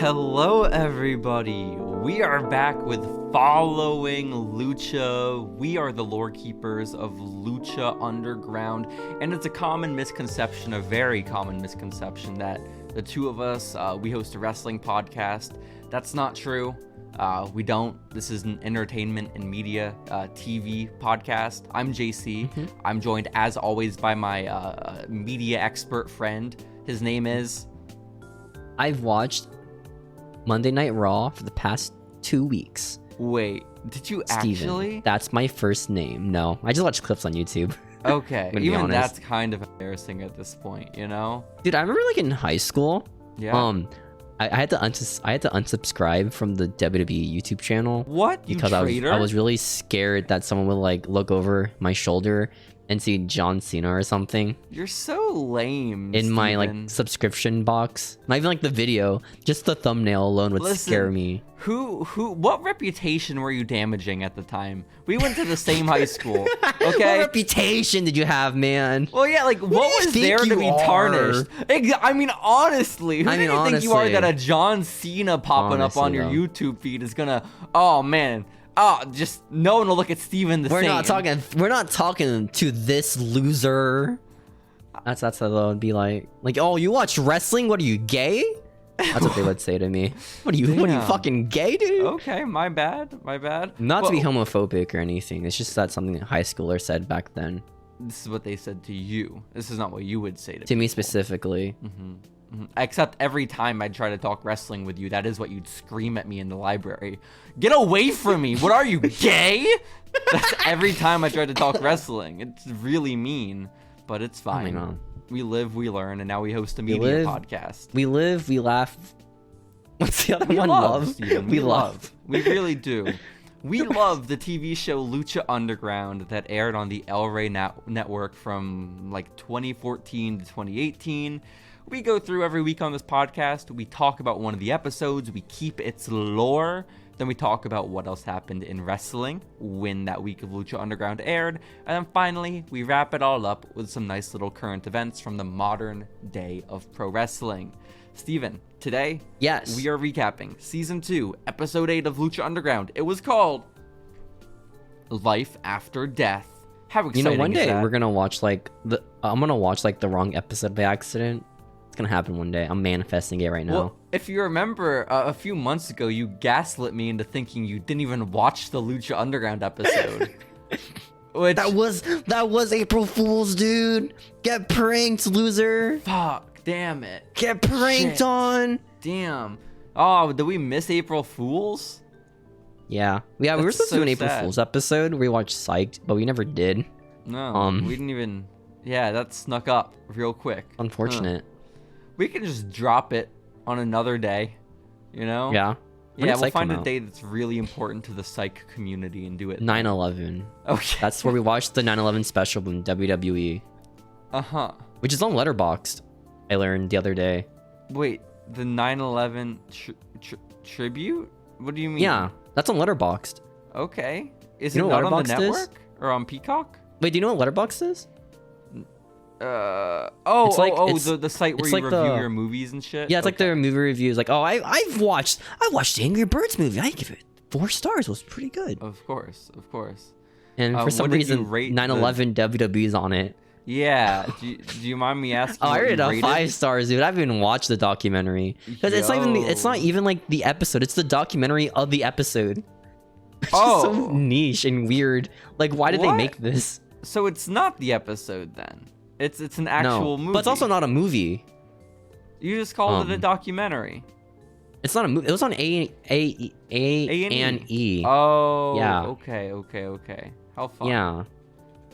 Hello everybody, we are back with Following Lucha. We are the lore keepers of Lucha Underground, and it's a common misconception, a very common misconception, that the two of us, we host a wrestling podcast. That's not true. We don't. This is an entertainment and media TV podcast. I'm JC. I'm joined as always by my media expert friend. His name is... I've watched Monday Night Raw for the past 2 weeks. Wait, did you Steven, actually? That's my first name. No, I just watch clips on YouTube. Okay, even that's kind of embarrassing at this point, you know? Dude, I remember like in high school, I had to unsubscribe from the WWE YouTube channel. What? You because traitor? I was really scared that someone would like look over my shoulder and see John Cena or something. You're so lame, in Steven. my like subscription box. Not even like the video, just the thumbnail alone would scare me. What reputation were you damaging at the time? We went to the same high school, okay? What reputation did you have, man? Well, yeah, like, what was there to be tarnished? I mean, honestly, who do you think you are that a John Cena popping up on your YouTube feed is gonna, oh, man. Oh, just no one will look at Steven the same. We're not talking to this loser. That's how they'll be like, oh, you watch wrestling? What are you, gay? That's what they would say to me. What are you fucking gay, dude? Okay, my bad. Not to be homophobic or anything. It's just that something that high schoolers said back then. This is what they said to you. This is not what you would say to me. To me specifically. Except every time I try to talk wrestling with you, that is what you'd scream at me in the library. Get away from me! What are you, gay? That's every time I try to talk wrestling. It's really mean, but it's fine. Oh, we live, we learn, and now we host a media podcast. We live, we laugh. What's the other one? Love. We love. We really do. We love the TV show Lucha Underground that aired on the El Rey network from like 2014 to 2018. We go through every week on this podcast. We talk about one of the episodes. We keep its lore. Then we talk about what else happened in wrestling when that week of Lucha Underground aired. And then finally, we wrap it all up with some nice little current events from the modern day of pro wrestling. Steven, today, yes, we are recapping Season 2, Episode 8 of Lucha Underground. It was called Life After Death. How exciting is that? One day we're going to watch I'm going to watch the wrong episode by accident. It's gonna happen one day. I'm manifesting it right now. Well, if you remember, a few months ago, you gaslit me into thinking you didn't even watch the Lucha Underground episode. Which... That was April Fool's, dude. Get pranked, loser. Fuck, damn it. Get pranked on. Damn. Oh, did we miss April Fool's? Yeah. We were supposed to do an April Fool's episode. We watched Psyched, but we never did. No, we didn't even... Yeah, that snuck up real quick. Unfortunate. We can just drop it on another day, you know? Yeah. Yeah, we'll find a day that's really important to the psych community and do it. 9/11. Okay. That's where we watched the 9/11 special in WWE. Uh-huh. Which is on Letterboxd, I learned the other day. Wait, the 9/11 tribute? What do you mean? Yeah, that's on Letterboxd. Okay. Is it not on the network? Or on Peacock? Wait, do you know what Letterboxd is? The site where you review your movies and shit? Yeah, it's like their movie reviews. I've watched the Angry Birds movie. I give it 4 stars. It was pretty good. Of course. And for some reason, 9/11 WWE's on it. Yeah. Do you mind me asking? I rated it 5 stars, dude. I haven't even watched the documentary because it's not even like the episode. It's the documentary of the episode. It's just so niche and weird. Like, why did they make this? So it's not the episode then. It's an actual movie. But it's also not a movie. You just called it a documentary. It's not a movie. It was on A&E. Oh, yeah. Okay. How fun. Yeah.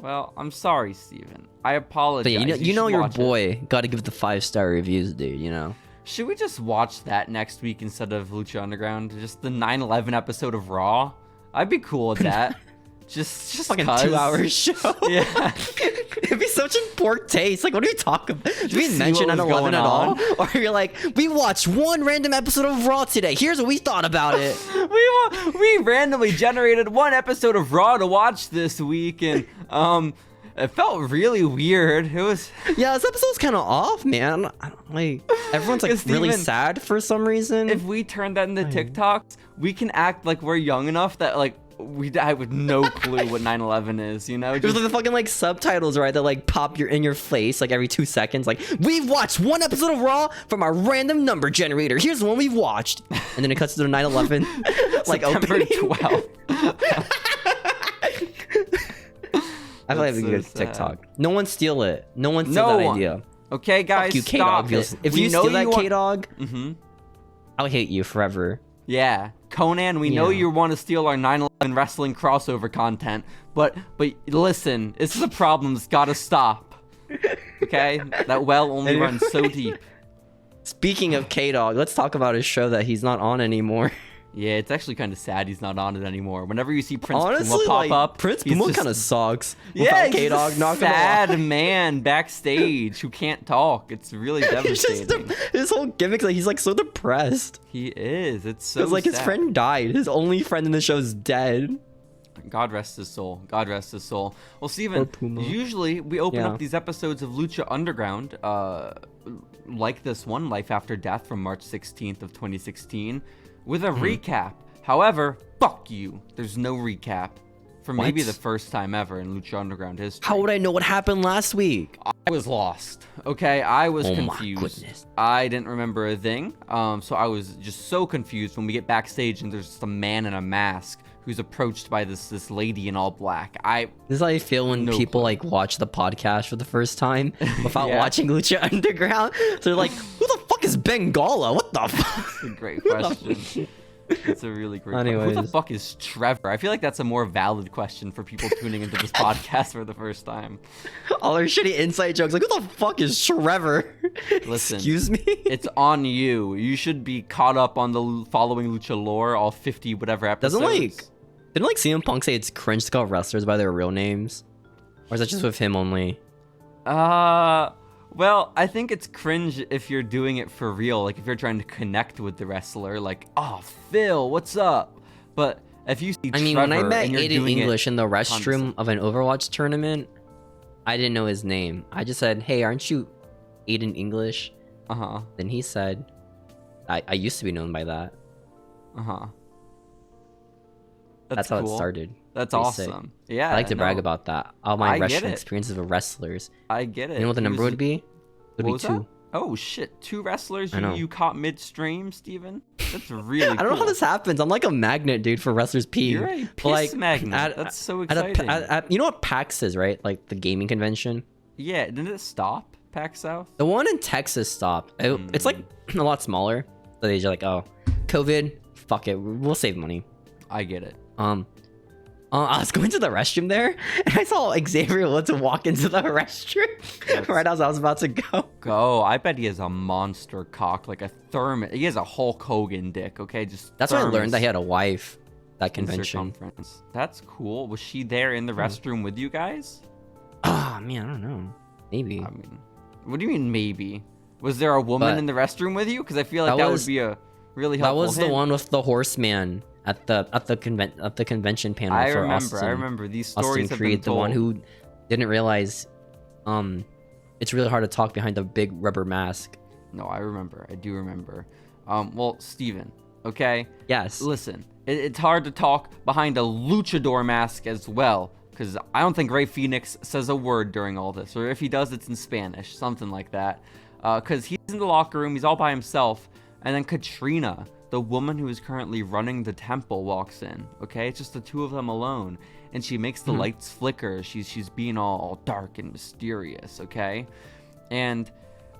Well, I'm sorry, Steven. I apologize. But yeah, you know your boy got to give it the 5-star reviews, dude, you know? Should we just watch that next week instead of Lucha Underground? Just the 9/11 episode of Raw? I'd be cool with that. Just fucking 2-hour show. Yeah. It'd be such in poor taste. Like, what are you talking about? Did we mention 9/11 at all? Or you're like, we watched one random episode of Raw today. Here's what we thought about it. We randomly generated one episode of Raw to watch this week, and It felt really weird. It was. Yeah, this episode's kind of off, man. Like everyone's like really sad for some reason. If we turn that into TikToks, we can act like we're young enough that like we have with no clue what 9/11 is. You know, there's like the fucking like subtitles, right? That like pop in your face like every 2 seconds. Like we've watched one episode of Raw from our random number generator. Here's the one we've watched, and then it cuts to the 9/11 like September opening. 12th. I feel like we could get TikTok. No one steal it. No one steal that idea. Okay, guys, fuck you, stop K-Dog. it. If you steal that, K-Dog, mm-hmm. I'll hate you forever. Yeah, Conan, we know you want to steal our 9/11 wrestling crossover content, but listen, this is a problem that's got to stop. Okay, that well only runs so deep. Speaking of K-Dog, let's talk about his show that he's not on anymore. Yeah, it's actually kind of sad he's not on it anymore. Whenever you see Prince Honestly, Puma pop up, Prince Puma kind of sucks. Yeah, he's K-Dog, a sad man backstage who can't talk. It's really devastating. His whole gimmick, like he's like so depressed. He is. It's so sad. Like his friend died. His only friend in the show is dead. God rest his soul. God rest his soul. Well, Steven, usually we open up these episodes of Lucha Underground, like this one, Life After Death from March 16th of 2016, with a recap. However, fuck you. There's no recap for maybe the first time ever in Lucha Underground history. How would I know what happened last week? I was lost. Okay, I was confused. My goodness. I didn't remember a thing. So I was just so confused when we get backstage and there's just a man in a mask who's approached by this lady in all black. This is how I feel when people like watch the podcast for the first time without watching Lucha Underground. So they're like, who the fuck is Bengala? What the fuck? That's a great question. It's a really great question. Who the fuck is Trevor? I feel like that's a more valid question for people tuning into this podcast for the first time. All our shitty inside jokes, like, who the fuck is Trevor? Listen, excuse me? It's on you. You should be caught up on the Following Lucha lore, all 50 whatever episodes. Didn't like CM Punk say it's cringe to call wrestlers by their real names? Or is that just with him only? Well, I think it's cringe if you're doing it for real. Like, if you're trying to connect with the wrestler, like, oh, Phil, what's up? But if you see Trevor, when I met Aiden English in the restroom of an Overwatch tournament, I didn't know his name. I just said, hey, aren't you Aiden English? Uh-huh. Then he said, I used to be known by that. Uh-huh. That's how it started. That's awesome. Yeah, I like to brag about that. All my wrestling experiences with wrestlers. I get it. You know what the number would be? It would be 2. Oh shit, 2 wrestlers you caught midstream, Steven? That's really cool. I don't know how this happens. I'm like a magnet, dude, for wrestlers pee. You're a piss magnet. That's so exciting. You know what PAX is, right? Like the gaming convention? Yeah, didn't it stop, PAX South? The one in Texas stopped. It's like a lot smaller. So they're like, oh, COVID, fuck it. We'll save money. I get it. I was going to the restroom there, and I saw Xavier Woods walk into the restroom right as I was about to go. I bet he has a monster cock, like a thermos. He has a Hulk Hogan dick, okay? That's when I learned that he had a wife, that convention. That's cool. Was she there in the restroom with you guys? Oh, man, I don't know. Maybe. I mean, what do you mean maybe? Was there a woman in the restroom with you? Because I feel like that would be a really helpful That was the one with the horseman. At the convention panel for Austin. I remember these stories have been told. The one who didn't realize it's really hard to talk behind a big rubber mask. No, I remember. I do remember. Well, Steven, okay? Yes. Listen, it's hard to talk behind a luchador mask as well, because I don't think Rey Fenix says a word during all this, or if he does, it's in Spanish, something like that. Because he's in the locker room, he's all by himself, and then Catrina, the woman who is currently running the temple, walks in. Okay, it's just the two of them alone, and she makes the lights flicker. She's being all dark and mysterious. Okay, and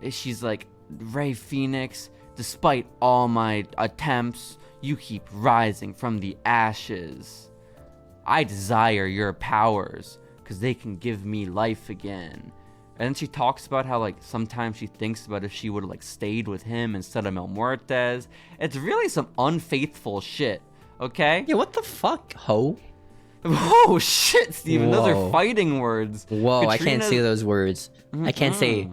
she's like, Rey Fenix, despite all my attempts, you keep rising from the ashes. I desire your powers because they can give me life again. And then she talks about how, like, sometimes she thinks about if she would have, like, stayed with him instead of Mil MUertes. It's really some unfaithful shit, okay? Yeah, what the fuck, ho? Oh, shit, Steven. Those are fighting words. Whoa, I can't say those words. I can't say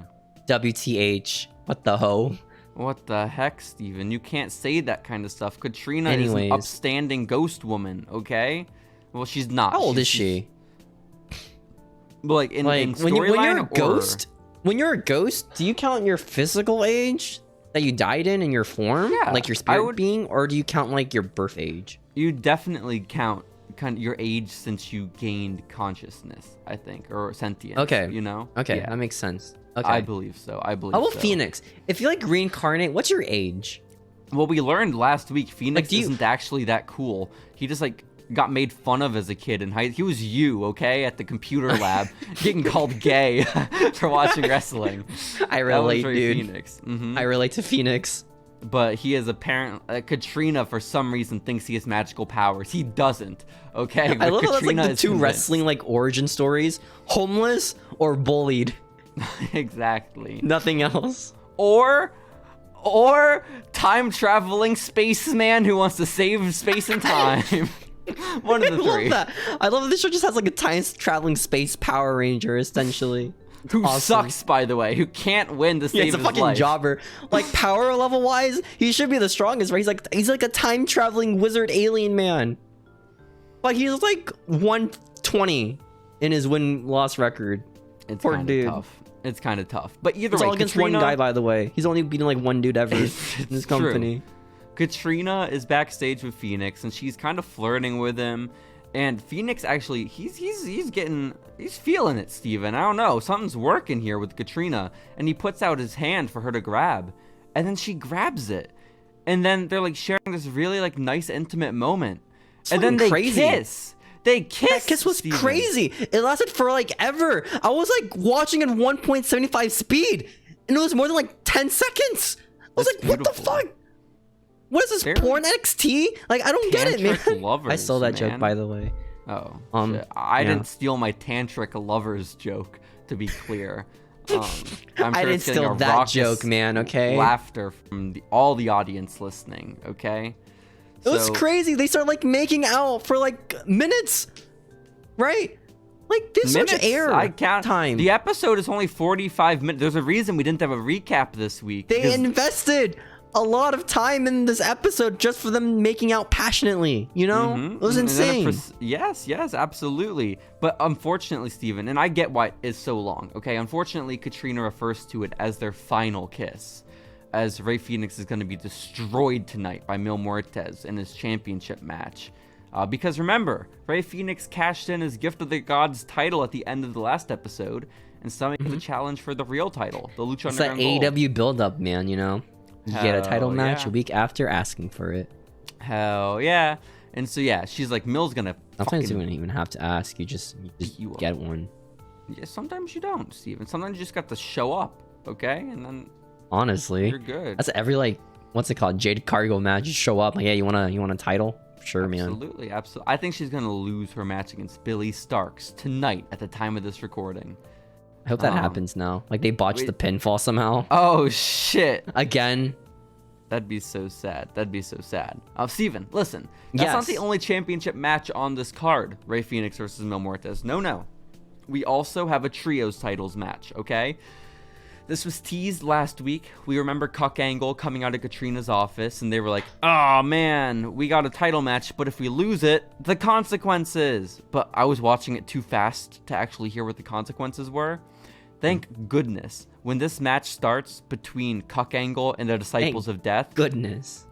WTH. What the ho? What the heck, Steven? You can't say that kind of stuff. Catrina is an upstanding ghost woman, okay? Well, she's not. How old is she? Like in when you're a ghost, when you're a ghost, do you count your physical age that you died in your form, Yeah, like your spirit being, or do you count like your birth age? You definitely count kind of your age since you gained consciousness, I think, or sentience. Okay. You know. Okay, Yeah. that makes sense. Okay. I believe so. How about Phoenix? If you like reincarnate, what's your age? Well, we learned last week Phoenix Like, isn't actually that cool. He just like got made fun of as a kid in high. He was you, okay, at the computer lab, getting called gay for watching wrestling. I relate, that was Ray dude. Phoenix. Mm-hmm. I relate to Phoenix. But he is apparently Katrina for some reason thinks he has magical powers. He doesn't. Okay. I love how that's like the two convinced. wrestling like origin stories: homeless or bullied. Exactly. Nothing else. Or time traveling spaceman who wants to save space and time. One of the three. I love that. I love that this show just has like a time traveling space Power Ranger essentially. Who Awesome. sucks, by the way, who can't win to Yeah, save he's a his fucking life. jobber. Like power level wise, he should be the strongest, right? He's like a time traveling wizard alien man. But he's like 120 in his win loss record. It's Poor kind dude. of tough. It's kind of tough. But either It's way, all against Katrina, one guy, by the way. He's only beaten like one dude ever in his company. Katrina is backstage with Phoenix, and she's kind of flirting with him. And Phoenix actually, he's feeling it, Steven. I don't know, something's working here with Katrina. And he puts out his hand for her to grab, and then she grabs it. And then they're like sharing this really like nice intimate moment. And then they kiss. They kiss. That kiss was Steven. crazy. It lasted for like ever. I was like watching in 1.75 speed, and it was more than like 10 seconds. I was That's like, what the beautiful. fuck? What is this, They're porn XT? Like, I don't get it, tantric man. lovers, I stole that man. joke, by the way. Oh, shit. Yeah. didn't steal my tantric lovers joke, to be clear. I'm sure I didn't it's getting steal a that raucous joke, man, okay? Laughter from all the audience listening, okay? It was So- crazy. They started like making out for like minutes, right? Like this much air I count time. The episode is only 45 minutes. There's a reason we didn't have a recap this week. They because- invested a lot of time in this episode just for them making out passionately. You know, Mhm. it was And then insane. yes, absolutely. But unfortunately, Steven, and I get why it's so long, okay? Unfortunately, Katrina refers to it as their final kiss, as Rey Fenix is going to be destroyed tonight by Mil MUertes in his championship match. Because remember, Rey Fenix cashed in his Gift of the Gods title at the end of the last episode, and summoned the challenge for the real title, the Lucha It's that Underground Gold. AEW build-up, man. You know, you get a title Hell match yeah. a week after asking for it. Hell yeah. And so yeah, she's like, Mil's gonna Sometimes you fucking... don't even have to ask. You just you up. get one. Yeah, sometimes you don't, Steven. Sometimes you just got to show up, okay? And then Honestly, you're good. that's every like what's it called? Jade Cargo match. You show up like, yeah, you want a title? Sure, man. Absolutely. I think she's gonna lose her match against Billy Starks tonight at the time of this recording. I hope that happens now. Like they botched wait. the pinfall somehow. Oh shit. Again. That'd be so sad. Steven, listen. That's not Yes. the only championship match on this card. Rey Fenix versus Mil MUertes. No. We also have a trios titles match, okay? This was teased last week. We remember Cuck Angle coming out of Katrina's office, and they were like, oh man, we got a title match, but if we lose it, the consequences. But I was watching it too fast to actually hear what the consequences were. Thank goodness. When this match starts between Cuck Angle and the Disciples of Death, Goodness.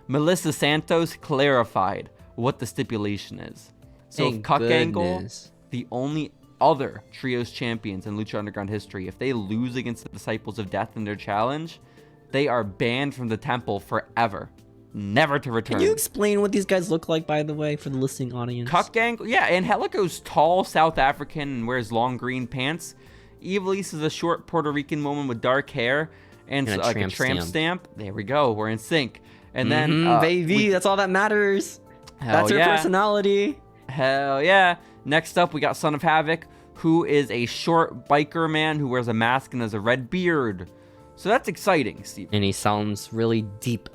Melissa Santos clarified what the stipulation is. So Thank if Cuck Angle, goodness. the only other trios champions in Lucha Underground history, if they lose against the Disciples of Death in their challenge, they are banned from the temple forever, never to return. Can you explain what these guys look like, by the way, for the listening audience? Cuck Angle, yeah, Angelico's tall South African and wears long green pants. Evilise is a short Puerto Rican woman with dark hair and And a like a tramp tramp stamp. stamp. There we go, we're in sync. And then baby, that's all that matters. Hell That's her yeah. personality. Hell yeah. Next up, we got Son of Havoc, who is a short biker man who wears a mask and has a red beard. So that's exciting, Steve. And he sounds really deep.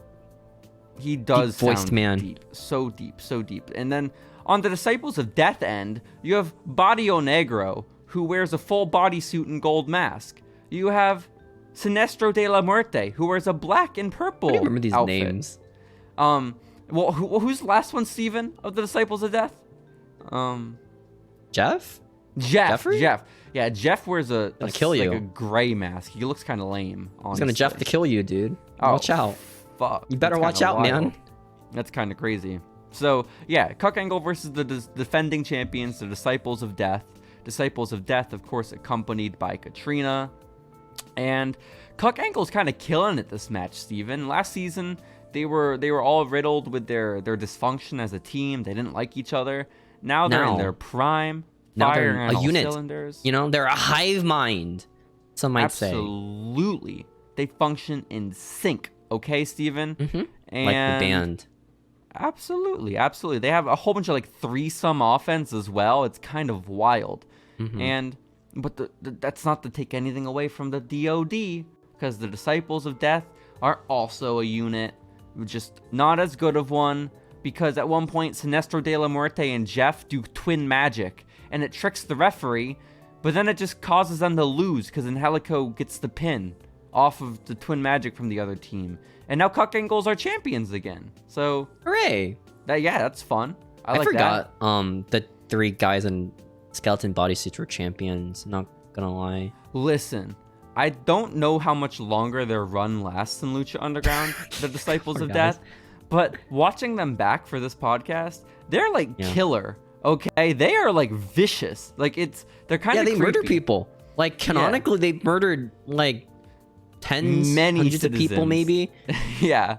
He does Deep-voiced sound man. deep. So deep. And then on the Disciples of Death end, you have Barrio Negro, who wears a full bodysuit and gold mask. You have Sinestro de la Muerte, who wears a black and purple I don't remember these outfit. names. Well, who's the last one, Steven, of the Disciples of Death? Jeff? Jeff. Jeffrey? Jeff. Yeah, Jeff wears a kill you. a gray mask. He looks kind of lame. Honestly. He's gonna Jeff to kill you, dude. Watch out. Fuck. You better watch out, man. That's kind of crazy. So, yeah, Cuck Angle versus the defending champions, the Disciples of Death. Disciples of Death, of course, accompanied by Catrina. And Cuck Angle's kind of killing it this match, Steven. Last season, they were all riddled with their dysfunction as a team. They didn't like each other. Now they're in their prime. Now they're firing on all unit. Cylinders. You know, they're a hive mind. Some might say. Absolutely. They function in sync. Okay, Steven? Mm-hmm. And like the band. Absolutely. They have a whole bunch of like threesome offense as well. It's kind of wild. Mm-hmm. But that's not to take anything away from the DOD, because the Disciples of Death are also a unit, just not as good of one, because at one point Sinestro de la Muerte and Jeff do twin magic, and it tricks the referee, but then it just causes them to lose because Angelico gets the pin off of the twin magic from the other team. And now Cuck Angles are champions again. So hooray! That's fun. I like forgot the 3 guys in skeleton bodysuits were champions, not gonna lie. Listen, I don't know how much longer their run lasts in Lucha Underground, the Disciples of Death, but watching them back for this podcast, they're like killer. Okay, they are like vicious. Like they're kind of they creepy. murder people. Like canonically, they murdered like hundreds of people, maybe. Yeah,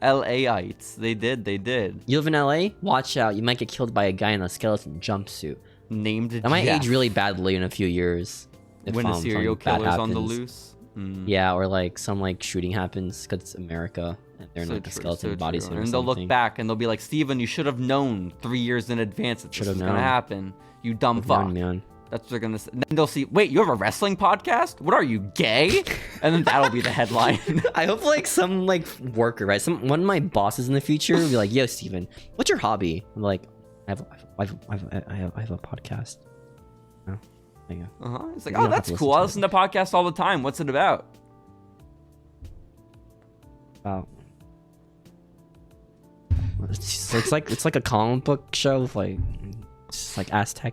LAites. They did. You live in LA? Watch out! You might get killed by a guy in a skeleton jumpsuit. Named that might age really badly in a few years. When a serial killer's on the loose. Yeah, or like some like shooting happens because it's America and they're not a skeleton bodysuit. And they'll look back and they'll be like, Steven, you should have known 3 years in advance that this was gonna happen. You dumb fuck. Man. That's what they're gonna say. And then they'll see, wait, you have a wrestling podcast? What are you, gay? And then that'll be the headline. I hope like some like worker, right? One of my bosses in the future will be like, yo, Steven, what's your hobby? I'm like, I have a podcast. Oh, there you go. It's like, oh, that's cool. I listen to podcasts all the time. What's it about? So it's like a comic book show with like just like Aztec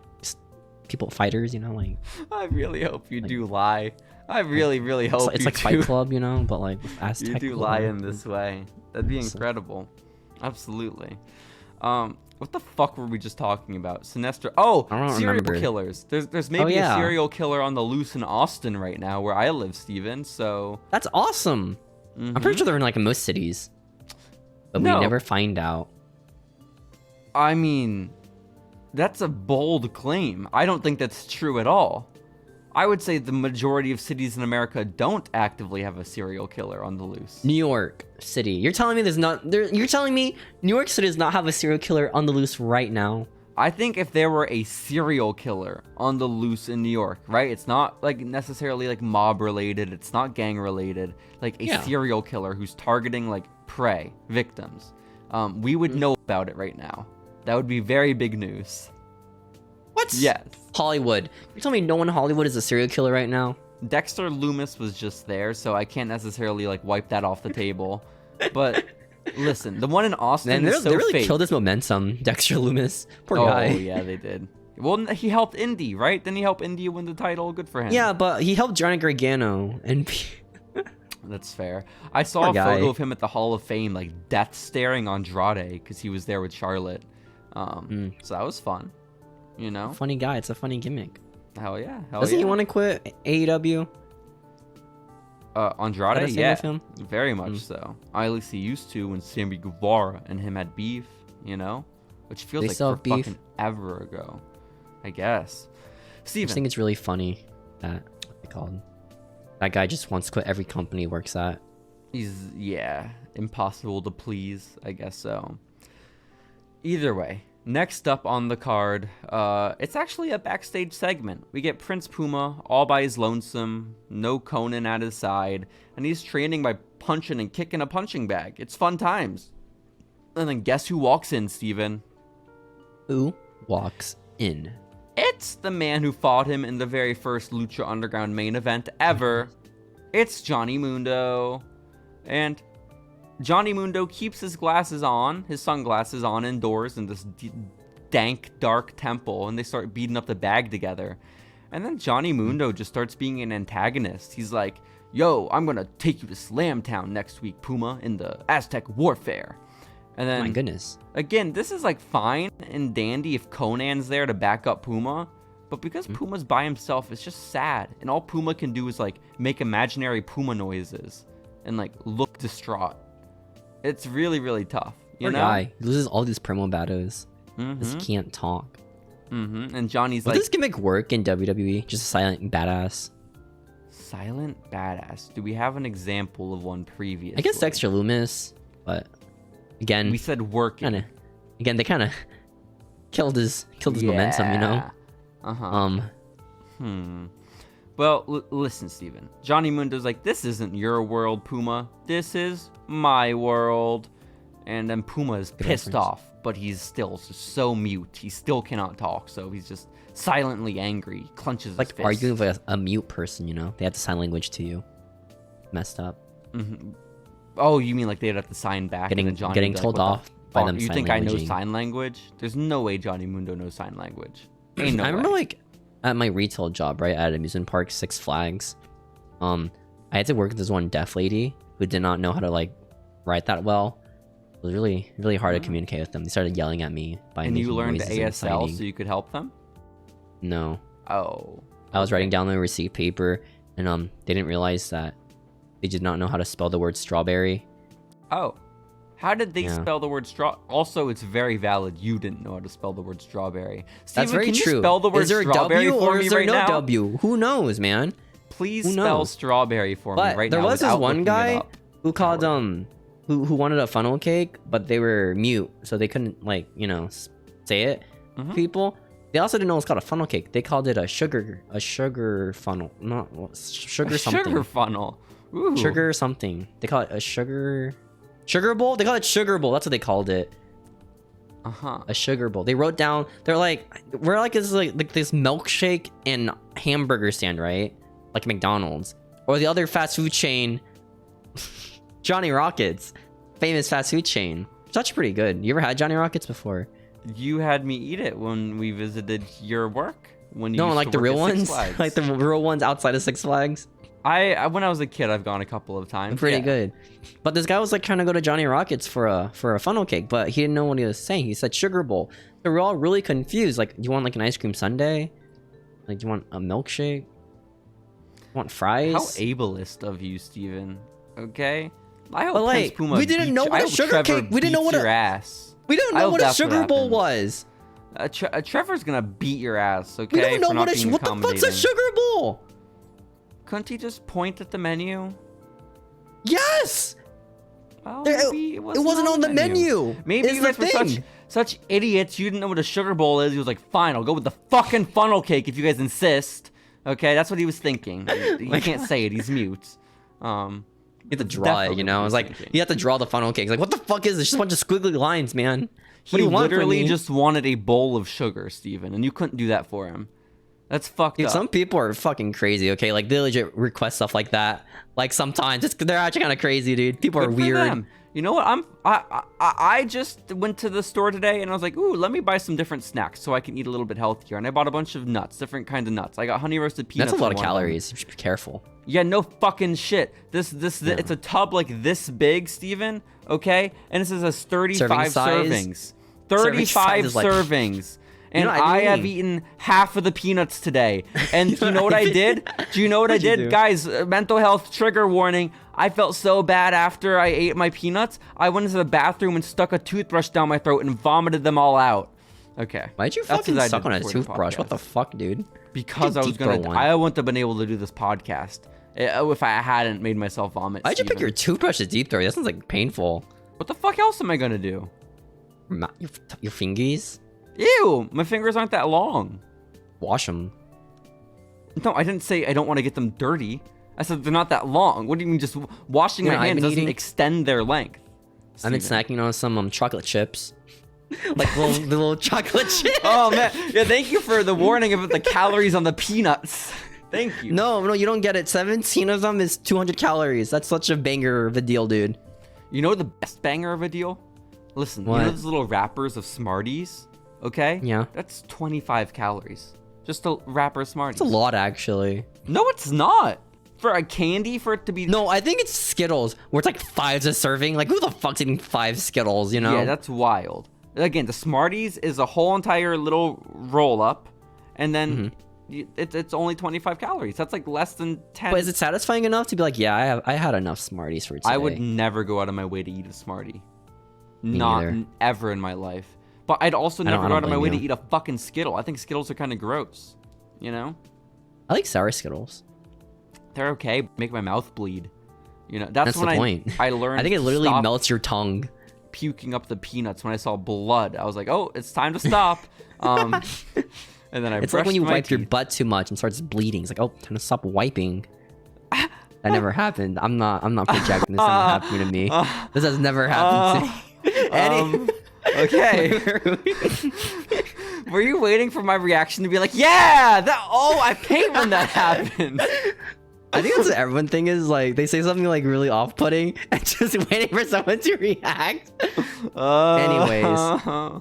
people fighters, you know, like. I really hope you do lie. I really hope it's like Fight Club, you know, but like with Aztec. You do lie in this way. That'd be incredible. Absolutely. What the fuck were we just talking about? Sinestro. Oh, serial killers. There's maybe a serial killer on the loose in Austin right now, where I live, Steven. So that's awesome. I'm pretty sure they're in like most cities, but we never find out. I mean, that's a bold claim. I don't think that's true at all. I would say the majority of cities in America don't actively have a serial killer on the loose. New York City. You're telling me you're telling me New York City does not have a serial killer on the loose right now? I think if there were a serial killer on the loose in New York, right? It's not like necessarily like mob related. It's not gang related. Like a serial killer who's targeting like prey victims. We would know about it right now. That would be very big news. What? Yes. Hollywood. You're telling me no one in Hollywood is a serial killer right now? Dexter Loomis was just there, so I can't necessarily like wipe that off the table. But listen, the one in Austin is so they really fake. killed his momentum, Dexter Loomis. Poor guy. Oh yeah, they did. Well, he helped Indy, right? Didn't he help Indy win the title? Good for him. Yeah, but he helped Johnny Gargano and. That's fair. I saw a photo of him at the Hall of Fame, like death staring Andrade because he was there with Charlotte. So that was fun. You know, funny guy. It's a funny gimmick. Hell yeah. Doesn't he want to quit AEW? Andrade, yeah, very much so. I at least he used to when Sammy Guevara and him had beef. You know, which feels like for fucking ever ago. I guess. Steven. I just think it's really funny that what they called that guy just wants to quit every company he works at. He's impossible to please. I guess so. Either way. Next up on the card, it's actually a backstage segment. We get Prince Puma all by his lonesome, no Conan at his side, and he's training by punching and kicking a punching bag. It's fun times. And then guess who walks in, Steven? Who walks in? It's the man who fought him in the very first Lucha Underground main event ever. It's Johnny Mundo. And Johnny Mundo keeps his sunglasses on indoors in this dank, dark temple, and they start beating up the bag together. And then Johnny Mundo just starts being an antagonist. He's like, yo, I'm going to take you to Slam Town next week, Puma, in the Aztec Warfare. And then, my goodness. Again, this is like fine and dandy if Conan's there to back up Puma. But because Puma's by himself, it's just sad. And all Puma can do is like make imaginary Puma noises and like look distraught. It's really, really tough. You know? Guy. He loses all these promo battles. Because he can't talk. And Johnny's Would like... this gimmick work in WWE? Just a silent badass? Silent badass. Do we have an example of one previous? I guess Dexter Loomis, but again... We said working. Again, they kind of killed his momentum, you know? Well, listen, Steven. Johnny Mundo's like, this isn't your world, Puma. This is my world. And then Puma is pissed off, but he's still just so mute. He still cannot talk, so he's just silently angry. Clenches his fist. Like arguing with a mute person, you know? They have to sign language to you. Messed up. Oh, you mean like they'd have to sign back? Getting told off by them. You think I know sign language? There's no way Johnny Mundo knows sign language. Ain't no I remember way. like at my retail job, right, at amusement park, Six Flags. I had to work with this one deaf lady who did not know how to like write that well. It was really, really hard to communicate with them. They started yelling at me by making noises. And you learned the ASL so you could help them? No. Oh. I was writing down the receipt paper, and they didn't realize that they did not know how to spell the word strawberry. Oh. How did they spell the word straw? Also, it's very valid. You didn't know how to spell the word strawberry. Steven, that's very can true. You spell the word is there strawberry a W for or me is there right no now? W? Who knows, man? Please spell strawberry for me right now. There was this one guy who called who wanted a funnel cake, but they were mute, so they couldn't like, you know, say it to people. They also didn't know it's called a funnel cake. They called it a sugar funnel. Not sugar something. Sugar funnel. Ooh. Sugar something. They call it a sugar bowl. They call it sugar bowl. That's what they called it. A sugar bowl. They wrote down. They're like, we're like this like this milkshake and hamburger stand, right? Like McDonald's or the other fast food chain, Johnny Rockets, famous fast food chain. It's actually pretty good. You ever had Johnny Rockets before? You had me eat it when we visited your work. When you like the real ones, like the real ones outside of Six Flags. I when I was a kid, I've gone a couple of times. Pretty good. But this guy was like trying to go to Johnny Rockets for a funnel cake, but he didn't know what he was saying. He said sugar bowl. So we're all really confused. Like, do you want like an ice cream sundae? Like, do you want a milkshake? You want fries? How ableist of you, Steven. Okay. I hope but like, Puma we didn't know what a sugar cake. We didn't know what your ass. We didn't know what a sugar bowl was. Trevor's gonna beat your ass. Okay. We don't know what the fuck's a sugar bowl. Couldn't he just point at the menu? Yes! Well, it wasn't on the menu. Maybe you guys were such idiots you didn't know what a sugar bowl is. He was like, fine, I'll go with the fucking funnel cake if you guys insist. Okay, that's what he was thinking. He can't say it. He's mute. You have to draw it, you know? It's like, you have to draw the funnel cake. It's like, what the fuck is this? Just a bunch of squiggly lines, man. What do you want from me? He literally just wanted a bowl of sugar, Steven, and you couldn't do that for him. That's fucked up. Some people are fucking crazy, okay? Like, they legit request stuff like that. Like, sometimes. They're actually kind of crazy, dude. People are weird. You know what? I just went to the store today, and I was like, ooh, let me buy some different snacks so I can eat a little bit healthier. And I bought a bunch of nuts, different kinds of nuts. I got honey roasted peanuts. That's a lot of calories. You should be careful. Yeah, no fucking shit. This it's a tub like this big, Steven, okay? And this is a 35 servings. 35 servings. And I have eaten half of the peanuts today. And you know what I did? Do you know what I did? Guys, mental health trigger warning. I felt so bad after I ate my peanuts. I went into the bathroom and stuck a toothbrush down my throat and vomited them all out. Okay. Why'd you fucking suck on a toothbrush? What the fuck, dude? Because I wouldn't have been able to do this podcast if I hadn't made myself vomit. Why'd you pick your toothbrush to deep throat? That sounds like painful. What the fuck else am I gonna do? Your fingies? Ew, my fingers aren't that long. Wash them. No, I didn't say I don't want to get them dirty. I said they're not that long. What do you mean just washing my hands doesn't extend their length? I've been snacking on some chocolate chips. Like the little chocolate chips. Oh, man. Yeah, thank you for the warning about the calories on the peanuts. Thank you. No, you don't get it. 17 of them is 200 calories. That's such a banger of a deal, dude. You know the best banger of a deal? Listen, you know those little wrappers of Smarties? Okay? Yeah. That's 25 calories. Just a wrapper of Smarties. It's a lot, actually. No, it's not. For a candy, for it to be... No, I think it's Skittles, where it's like 5 a serving. Like, who the fuck's eating 5 Skittles, you know? Yeah, that's wild. Again, the Smarties is a whole entire little roll-up, and then it's only 25 calories. That's like less than 10. But is it satisfying enough to be like, yeah, I had enough Smarties for today? I would never go out of my way to eat a Smartie. Me Not neither. ever in my life. But I'd also never go out of my way blame to you. eat a fucking Skittle. I think Skittles are kind of gross. You know? I like sour Skittles. They're okay. Make my mouth bleed. You know, that's the when point. I learned. I think it to literally stop melts your tongue. puking up the peanuts when I saw blood. I was like, oh, it's time to stop. And then I It's like when brushed you my wipe your teeth. butt too much and starts bleeding. It's like, oh, time to stop wiping. That never happened. I'm not projecting. This never happened to me. This has never happened to me. Okay. Were you waiting for my reaction to be like, yeah, I hate when that happens. I think that's what everyone thing is, like, they say something like really off-putting and just waiting for someone to react.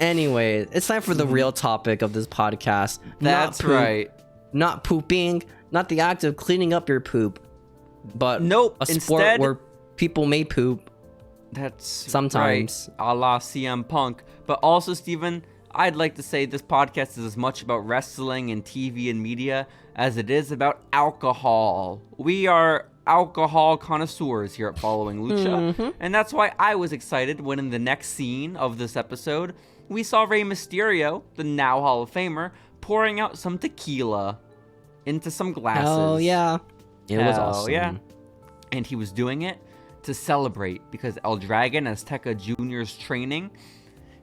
Anyways, it's time for the real topic of this podcast. That's right. Not pooping, not the act of cleaning up your poop, but Nope, a sport instead- where people may poop. That's Sometimes. right, a la CM Punk. But also, Steven, I'd like to say this podcast is as much about wrestling and TV and media as it is about alcohol. We are alcohol connoisseurs here at Following Lucha, and that's why I was excited when in the next scene of this episode, we saw Rey Mysterio, the now Hall of Famer, pouring out some tequila into some glasses. Oh yeah. It was Hell awesome. yeah. And he was doing it to celebrate because El Dragon Azteca Jr.'s training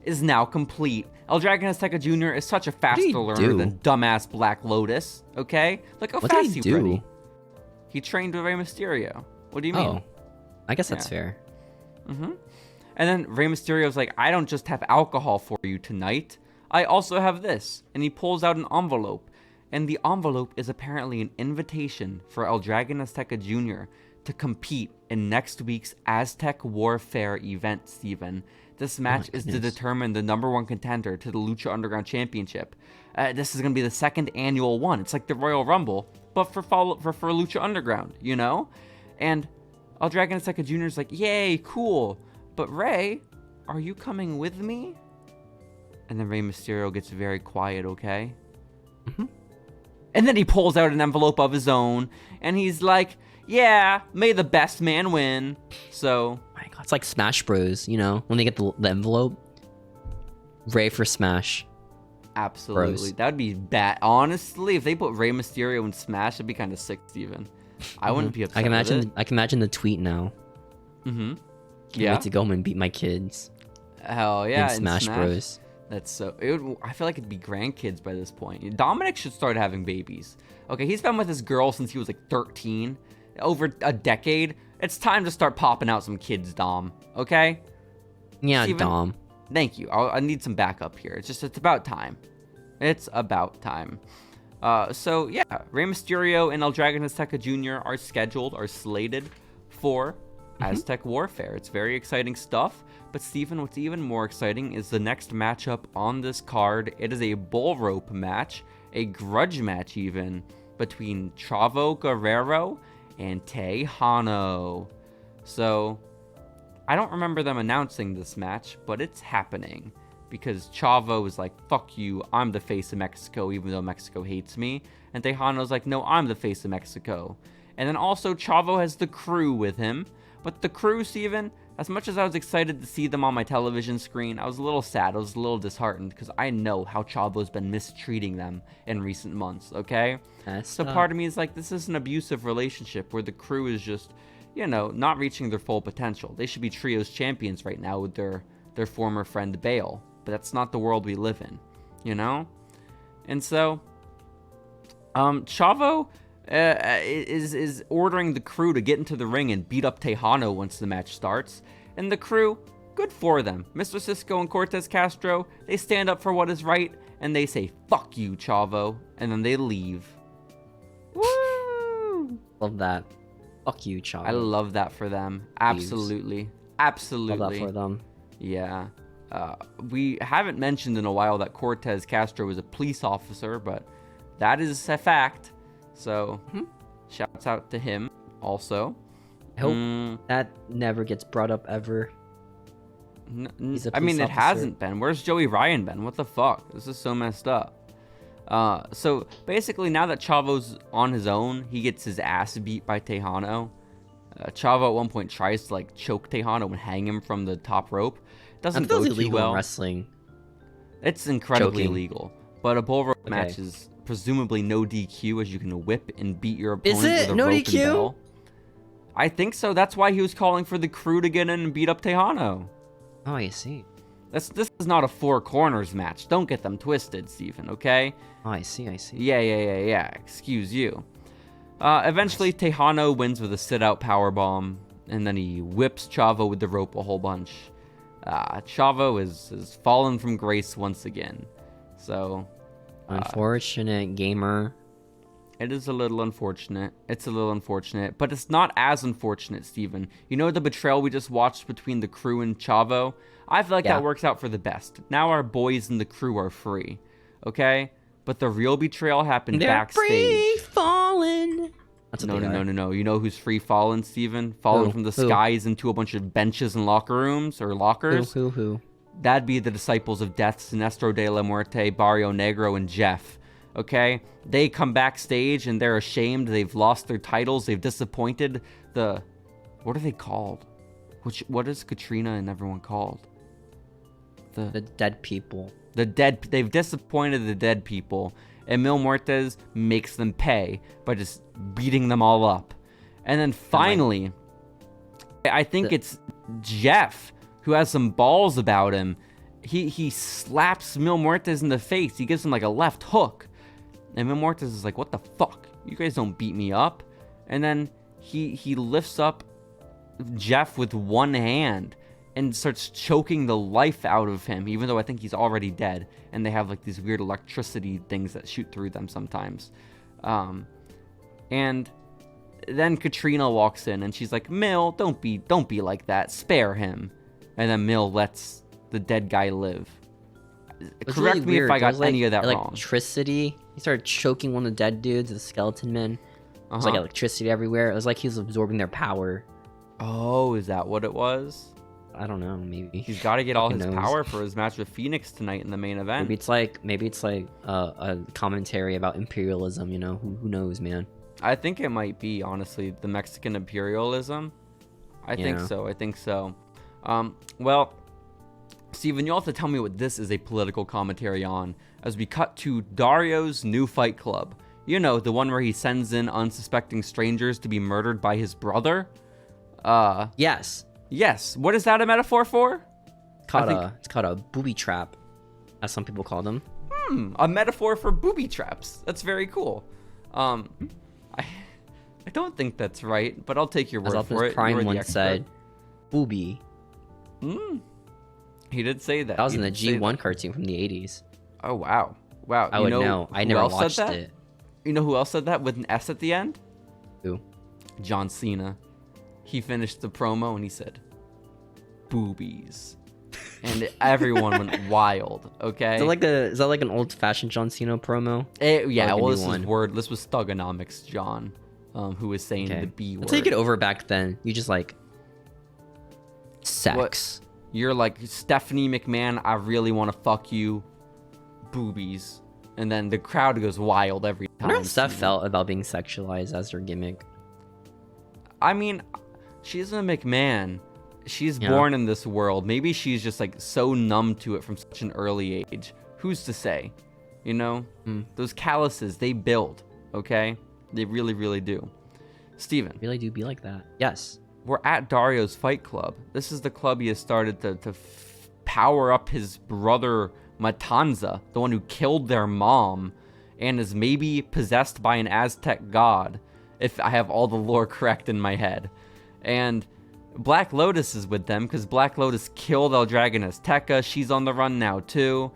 is now complete. El Dragon Azteca Jr. is such a faster he learner do? than dumbass Black Lotus, okay? Look how What fast did he he do? ready. He trained with Rey Mysterio. What do you mean? Oh, I guess that's Yeah. fair. And then Rey Mysterio's like, I don't just have alcohol for you tonight. I also have this. And he pulls out an envelope. And the envelope is apparently an invitation for El Dragon Azteca Jr. to compete in next week's Aztec Warfare event, Steven. This match is to goodness. determine the #1 contender to the Lucha Underground Championship. This is going to be the second annual one. It's like the Royal Rumble, but for Lucha Underground, you know? And El Dragon Azteca Jr. is like, yay, cool. But Rey, are you coming with me? And then Rey Mysterio gets very quiet, okay? And then he pulls out an envelope of his own, and he's like, yeah, may the best man win. So, My God, it's like Smash Bros. You know, when they get the envelope. Ray for Smash. absolutely. Bros. That would be bad. Honestly, if they put Rey Mysterio in Smash, it'd be kind of sick, Steven. I wouldn't be upset I can with imagine. it. I can imagine the tweet now. Can't Yeah. wait to go home and beat my kids Hell yeah. in Smash Bros. That's so. I feel like it'd be grandkids by this point. Dominik should start having babies. Okay, he's been with his girl since he was like 13, over a decade. It's time to start popping out some kids, Dom. Okay. Yeah, Steven? Dom. Thank you. I need some backup here. It's about time. It's about time. So yeah, Rey Mysterio and El Dragon Azteca Jr. are slated for Aztec Warfare. It's very exciting stuff. But Steven, what's even more exciting is the next matchup on this card. It is a bull rope match, a grudge match even, between Chavo Guerrero and Tejano. So, I don't remember them announcing this match, but it's happening. Because Chavo is like, fuck you, I'm the face of Mexico, even though Mexico hates me. And Tejano's like, no, I'm the face of Mexico. And then also, Chavo has the crew with him. But the crew, Steven, as much as I was excited to see them on my television screen, I was a little sad, I was a little disheartened, because I know how Chavo's been mistreating them in recent months, okay? So part of me is like, this is an abusive relationship where the crew is just, you know, not reaching their full potential. They should be trios champions right now with their former friend Bale. But that's not the world we live in, you know? And so, Chavo is ordering the crew to get into the ring and beat up Tejano once the match starts. And the crew, good for them. Mr. Cisco and Cortez Castro, they stand up for what is right, and they say, fuck you, Chavo, and then they leave. Woo! Love that. Fuck you, Chavo. I love that for them. Absolutely. Absolutely. Love that for them. Yeah. We haven't mentioned in a while that Cortez Castro is a police officer, but that is a fact. So, shouts out to him also. I hope that never gets brought up ever. I mean, it hasn't been. Where's Joey Ryan been? What the fuck? This is so messed up. So basically, now that Chavo's on his own, he gets his ass beat by Tejano. Chavo at one point tries to like choke Tejano and hang him from the top rope. Doesn't go too well. In wrestling. It's incredibly illegal. But a bull rope match is presumably no DQ, as you can whip and beat your opponent with a rope and bell. I think so. That's why he was calling for the crew to get in and beat up Tejano. Oh, I see. This is not a four corners match. Don't get them twisted, Steven, okay? Oh, I see. Yeah. Excuse you. Eventually, Tejano wins with a sit-out powerbomb, and then he whips Chavo with the rope a whole bunch. Chavo is fallen from grace once again. So... unfortunate, gamer. It is a little unfortunate. But it's not as unfortunate, Steven. You know the betrayal we just watched between the crew and Chavo? I feel like that works out for the best. Now our boys in the crew are free. Okay? But the real betrayal happened backstage. Free falling. No. You know who's free falling, Steven? Falling from the skies into a bunch of benches and locker rooms or lockers? Who? That'd be the Disciples of Death, Sinestro de la Muerte, Barrio Negro, and Jeff. Okay? They come backstage and they're ashamed. They've lost their titles. They've disappointed the... What are they called? What is Catrina and everyone called? The dead people. They've disappointed the dead people. And Mil MUertes makes them pay by just beating them all up. And then finally, I think it's Jeff who has some balls about him. He slaps Mil MUertes in the face. He gives him like a left hook. And Mil MUertes is like, what the fuck? You guys don't beat me up. And then he lifts up Jeff with one hand and starts choking the life out of him, even though I think he's already dead. And they have like these weird electricity things that shoot through them sometimes. And then Catrina walks in and she's like, Mil, don't be like that. Spare him. And then Mil lets the dead guy live. Correct me if I got any of that wrong. Electricity. He started choking one of the dead dudes, the skeleton man. It was like electricity everywhere. It was like he was absorbing their power. Oh, is that what it was? I don't know. Maybe he's got to get all his power for his match with Fenix tonight in the main event. Maybe it's like a commentary about imperialism. You know, who knows, man? I think it might be, honestly, the Mexican imperialism. I think so. Well, Steven, you'll have to tell me what this is a political commentary on, as we cut to Dario's new Fight Club. You know, the one where he sends in unsuspecting strangers to be murdered by his brother? Yes. What is that a metaphor for? It's called a booby trap, as some people call them. A metaphor for booby traps. That's very cool. I don't think that's right, but I'll take your word for it. Prime once said, booby. He did say that. That was in the G1 cartoon from the 80s. Oh, wow. I would know. I never watched it. You know who else said that with an S at the end? Who? John Cena. He finished the promo and he said, boobies. And everyone went wild, okay? Is that like an old-fashioned John Cena promo? This was Thugonomics John, who was saying the B word. I'll take it over back then. You just like... sex. What? You're like, Stephanie McMahon, I really want to fuck you. Boobies. And then the crowd goes wild every time. I wonder how Steph felt about being sexualized as her gimmick. I mean... She's a McMahon. She's born in this world. Maybe she's just like so numb to it from such an early age. Who's to say? You know? Those calluses, they build, okay? They really, really do. Steven. They really do be like that. Yes. We're at Dario's Fight Club. This is the club he has started to power up his brother Matanza, the one who killed their mom, and is maybe possessed by an Aztec god, if I have all the lore correct in my head. And Black Lotus is with them because Black Lotus killed El Dragon Azteca. She's on the run now too.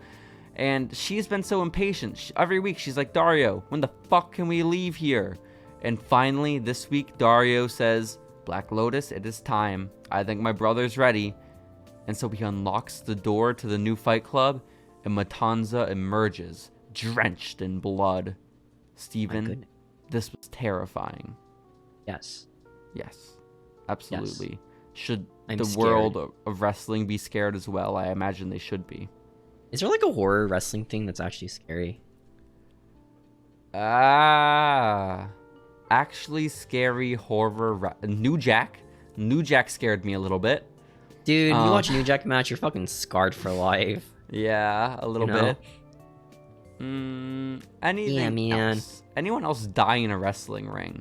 And she's been so impatient. Every week she's like, Dario, when the fuck can we leave here? And finally, this week, Dario says, Black Lotus, it is time. I think my brother's ready. And so he unlocks the door to the new Fight Club, and Matanza emerges, drenched in blood. Steven, this was terrifying. Yes. Yes, absolutely. Yes. Should I'm the scared. world of wrestling be scared as well? I imagine they should be. Is there like a horror wrestling thing that's actually scary? Actually scary horror. New Jack. New Jack scared me a little bit. Dude, you watch a New Jack match, you're fucking scarred for life. Yeah, a little bit. Anything else? Anyone else die in a wrestling ring?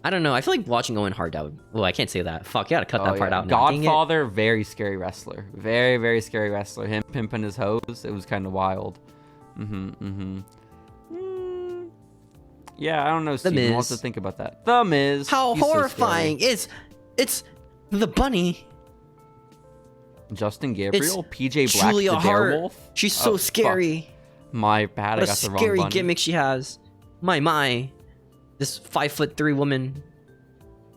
I don't know. I feel like watching Owen Hart, that would... Well, I can't say that. Fuck, you gotta cut that part out now. Dang it. Godfather, very scary wrestler. Very, very scary wrestler. Him pimping his hose, it was kind of wild. Yeah, I don't know, Steve. What to think about that? The Miz. How horrifying. So it's the bunny. Justin Gabriel, PJ Black, Julia the Hart. Werewolf. She's so scary. Fuck. My bad, what I got the wrong scary bunny. Gimmick she has. My. This 5'3" woman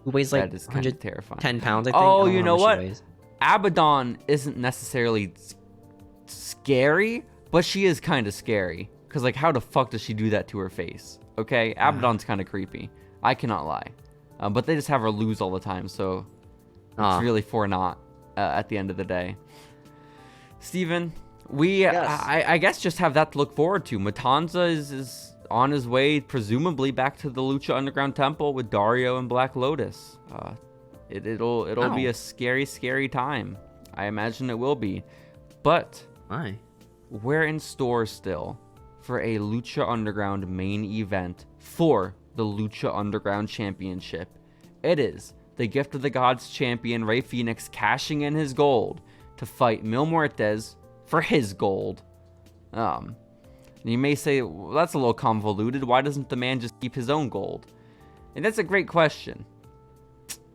who weighs like 110 pounds, I think. Oh, you know what? Abaddon isn't necessarily scary, but she is kind of scary. Because, like, how the fuck does she do that to her face? Okay? Abaddon's kind of creepy. I cannot lie. But they just have her lose all the time, so it's really for naught at the end of the day. Steven, I guess just have that to look forward to. Matanza is on his way, presumably, back to the Lucha Underground Temple with Dario and Black Lotus. It'll be a scary, scary time. I imagine it will be. But we're in store still for a Lucha Underground main event for the Lucha Underground Championship. It is the Gift of the Gods champion Rey Fenix cashing in his gold to fight Mil MUertes for his gold. You may say, well, that's a little convoluted. Why doesn't the man just keep his own gold? And that's a great question.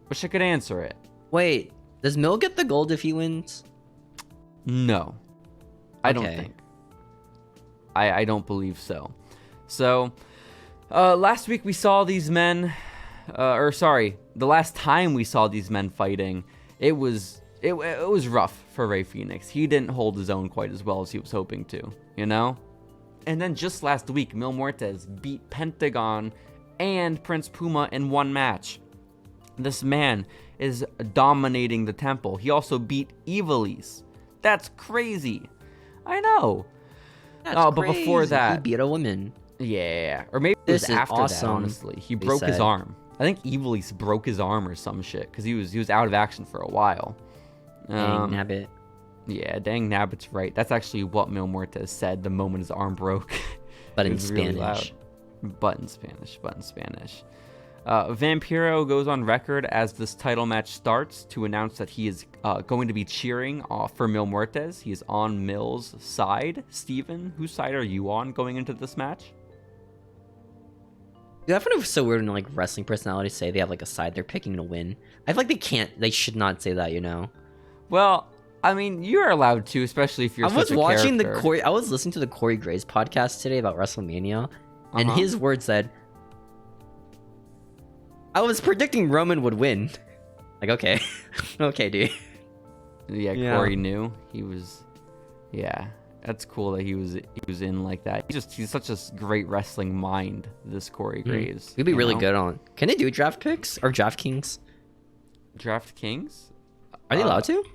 Wish I could answer it. Wait, does Mil get the gold if he wins? No. I don't think. I don't believe so. So, last week we saw these men, the last time we saw these men fighting, it was rough for Rey Fenix. He didn't hold his own quite as well as he was hoping to, you know? And then just last week, Mil MUertes beat Pentagon and Prince Puma in one match. This man is dominating the temple. He also beat Ivelisse. That's crazy. I know. But before that, he beat a woman. Yeah, or maybe it was after that. Honestly, he broke his arm. I think Ivelisse broke his arm or some shit because he was out of action for a while. Dang nabbit. Yeah, dang nabbit's right. That's actually what Mil MUertes said the moment his arm broke. But in Spanish. But in Spanish. Vampiro goes on record as this title match starts to announce that he is going to be cheering for Mil MUertes. He is on Mil's side. Steven, whose side are you on going into this match? Yeah, I find it so weird when like wrestling personalities say they have like a side they're picking to win. I feel like they should not say that, you know? Well, I mean, you're allowed to, especially if you're such a character. I was listening to the Corey Graves podcast today about Wrestlemania, and his words said, I was predicting Roman would win. Like, okay. Okay, dude. Yeah, Corey knew. He was... Yeah, that's cool that he was in like that. He's such a great wrestling mind, this Corey Graves. He'd be really good on... Can they do draft picks? Or DraftKings? DraftKings? Are they allowed to?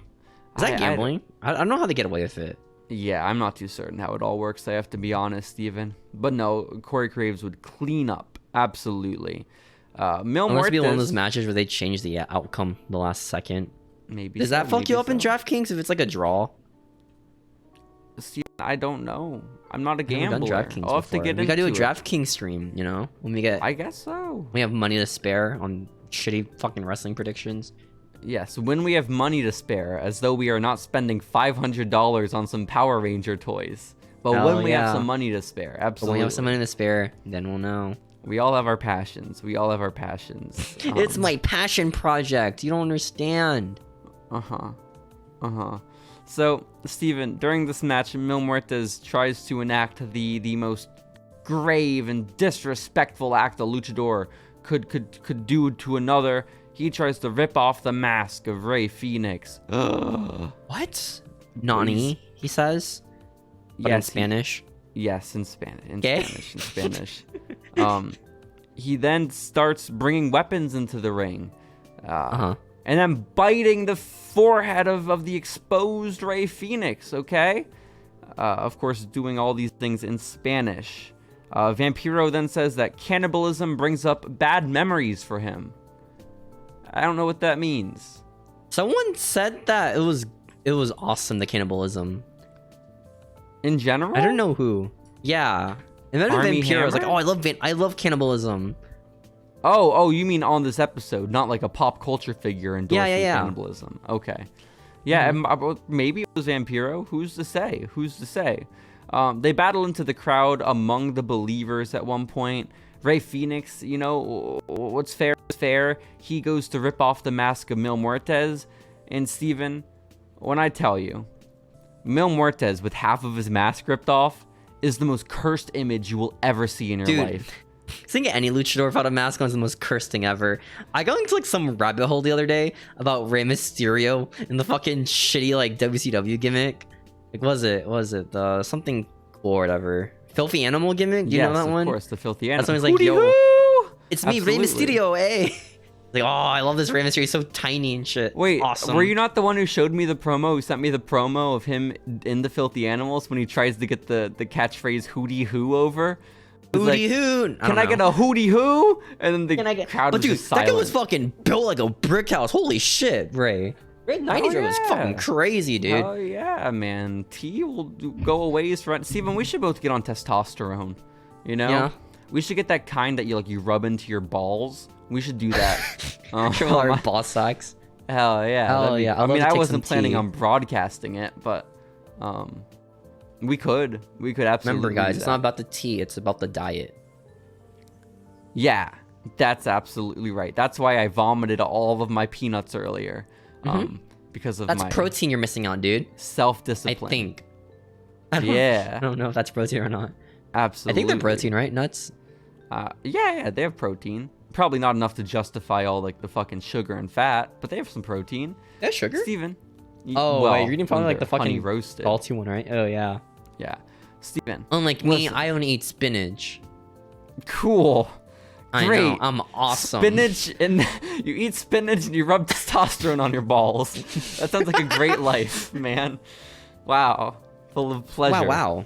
Is that gambling? I don't know how they get away with it. Yeah, I'm not too certain how it all works. I have to be honest, Steven. But no, Corey Graves would clean up. Absolutely. Mil MUertes... Unless be one of those matches where they change the outcome the last second. Maybe. Does that fuck you up in DraftKings if it's like a draw? Steven, I don't know. I'm not a gambler. I'll have to get into it. We gotta do a DraftKings stream, you know? When we get... I guess so. We have money to spare on shitty fucking wrestling predictions. Yes, when we have money to spare, as though we are not spending $500 on some Power Ranger toys. But when we have some money to spare, absolutely. But when we have some money to spare, then we'll know. We all have our passions. It's my passion project. You don't understand. So, Steven, during this match, Mil MUertes tries to enact the most grave and disrespectful act a luchador could do to another. he tries to rip off the mask of Rey Fenix. What? Nani, he says. But in Spanish. Yes, in Spanish. In Okay. Spanish. He then starts bringing weapons into the ring. And then biting the forehead of the exposed Rey Fenix, okay? Of course, doing all these things in Spanish. Vampiro then says that cannibalism brings up bad memories for him. I don't know what that means. Someone said that it was awesome, the cannibalism. In general? I don't know who. Yeah. And then Vampiro was like, oh, I love cannibalism. Oh, you mean on this episode, not like a pop culture figure endorsing cannibalism. Okay. Yeah, maybe it was Vampiro. Who's to say? They battle into the crowd among the believers at one point. Rey Fenix, you know, what's fair is fair. He goes to rip off the mask of Mil MUertes. And Steven, when I tell you, Mil MUertes with half of his mask ripped off is the most cursed image you will ever see in your life. Seeing any luchador without a mask on is the most cursed thing ever. I got into like some rabbit hole the other day about Rey Mysterio and the fucking shitty like WCW gimmick. Like was it the something cool or whatever? Filthy Animal gimmick? Do you know that one? Of course, the Filthy Animal. That's when he's like, yo, it's me, Rey Mysterio, eh? Like, oh, I love this Rey Mysterio. He's so tiny and shit. Wait, awesome. Were you not the one who showed me the promo, who sent me the promo of him in the Filthy Animals when he tries to get the catchphrase hootie hoo over? Hootie hoo! Can I get a hootie hoo? And then the crowd was just silent. That guy was fucking built like a brick house. Holy shit, Ray. Ray 90s was fucking crazy, dude. Oh yeah, man. T will go a ways for Steven, we should both get on testosterone. You know? Yeah. We should get that kind that you rub into your balls. We should do that. Our ball sacks. Hell yeah. Hell yeah. I mean, I wasn't planning on broadcasting it, but we could absolutely. Remember, guys, it's not about the tea, it's about the diet. Yeah, that's absolutely right. That's why I vomited all of my peanuts earlier. Because of that's protein you're missing out, dude. Self-discipline. I think. I don't know if that's protein or not. Absolutely. I think they're protein, right? Nuts? Yeah, they have protein. Probably not enough to justify all like the fucking sugar and fat, but they have some protein. There's sugar? Steven. Wait, you're eating probably like the fucking roasted salty one, right? Oh yeah. Yeah. Steven. Unlike me, I only eat spinach. Cool. I know, I'm awesome. Spinach, and you eat spinach and you rub testosterone on your balls. That sounds like a great life, man. Wow. Full of pleasure. Wow.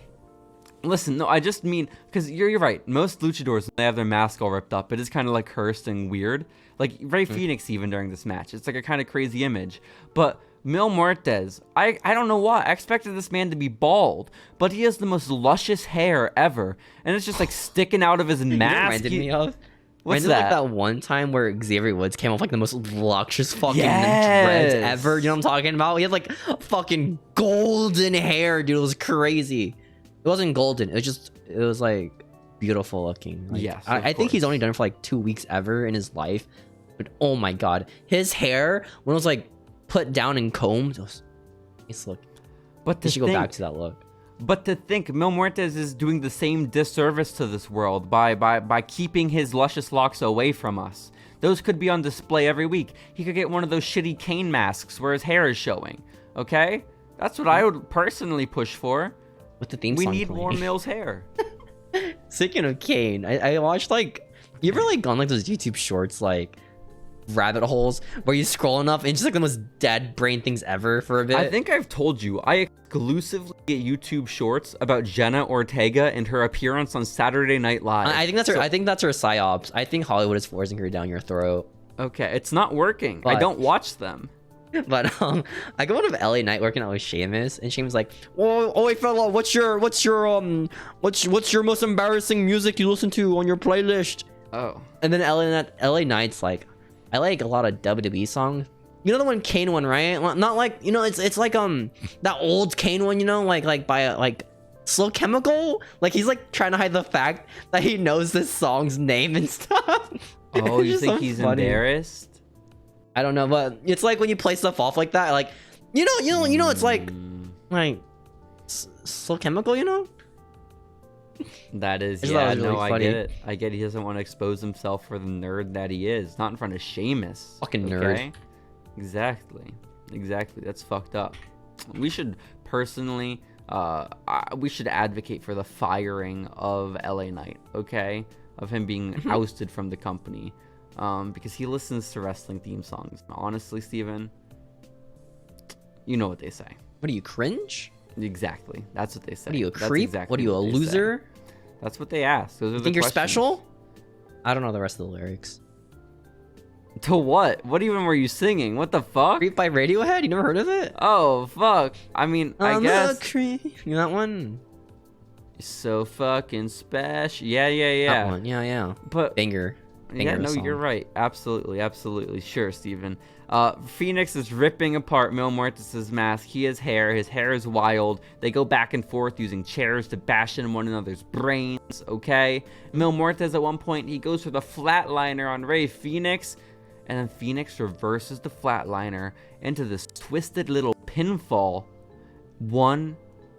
Listen, no, I just mean, because you're right. Most luchadors, when they have their mask all ripped up, it is kind of like cursed and weird. Like Rey Fenix even during this match. It's like a kind of crazy image. But Mil MUertes, I don't know why. I expected this man to be bald, but he has the most luscious hair ever. And it's just like sticking out of his mask. Reminded me of? What's that? Like that one time where Xavier Woods came off like the most luscious fucking dreads ever. You know what I'm talking about? He had like fucking golden hair, dude. It was crazy. It wasn't golden. It was like beautiful looking. Like, yes, I think he's only done it for like 2 weeks ever in his life. But oh my god, his hair when it was like put down and combed, it was nice look. But you should go back to that look. But to think, Mil MUertes is doing the same disservice to this world by keeping his luscious locks away from us. Those could be on display every week. He could get one of those shitty Kane masks where his hair is showing. Okay? That's what I would personally push for. With the theme song playing. We need more Mil's hair. Speaking of Kane, I watched like, you ever like gone like those YouTube shorts like rabbit holes where you scroll enough and just like the most dead brain things ever for a bit? I think I've told you, I exclusively get YouTube shorts about Jenna Ortega and her appearance on Saturday Night Live. I think that's her psyops. I think Hollywood is forcing her down your throat. Okay, it's not working. I don't watch them. But I go out of LA Night working out with Seamus, and Seamus like, oh hey fella, what's your most embarrassing music you listen to on your playlist? Oh. And then LA Night's like, I like a lot of WWE songs. You know the one Kane one, right? Not like, you know, it's like that old Kane one, you know, like by like Slow Chemical. Like he's like trying to hide the fact that he knows this song's name and stuff. Oh, you think he's embarrassed? I don't know, but it's like when you play stuff off like that, like you know, it's like Slow Chemical, you know. That is, I just thought yeah, it was really no, I funny. get it. I get he doesn't want to expose himself for the nerd that he is. Not in front of Sheamus. Fucking nerd. Exactly. That's fucked up. We should personally, we should advocate for the firing of LA Knight, okay? Of him being ousted from the company. Because he listens to wrestling theme songs. Honestly, Steven, you know what they say. What are you, cringe? Exactly. That's what they say. What are you, a That's creep? exactly What are you, a they say. loser? That's what they ask. Those are You the think you're questions. special? I don't know the rest of the lyrics. To what? What even were you singing? What the fuck? Creep by Radiohead? You never heard of it? Oh, fuck. I mean, I guess. A creep. You know that one? So fucking special. Yeah. That one. Yeah. But Banger. yeah, no, song. you're right. Absolutely. Sure, Steven. Phoenix is ripping apart Mil Muertes' mask. He has hair. His hair is wild. They go back and forth using chairs to bash in one another's brains, okay? Mil Muertes, at one point, he goes for the flatliner on Rey Fenix, and then Phoenix reverses the flatliner into this twisted little pinfall. 1,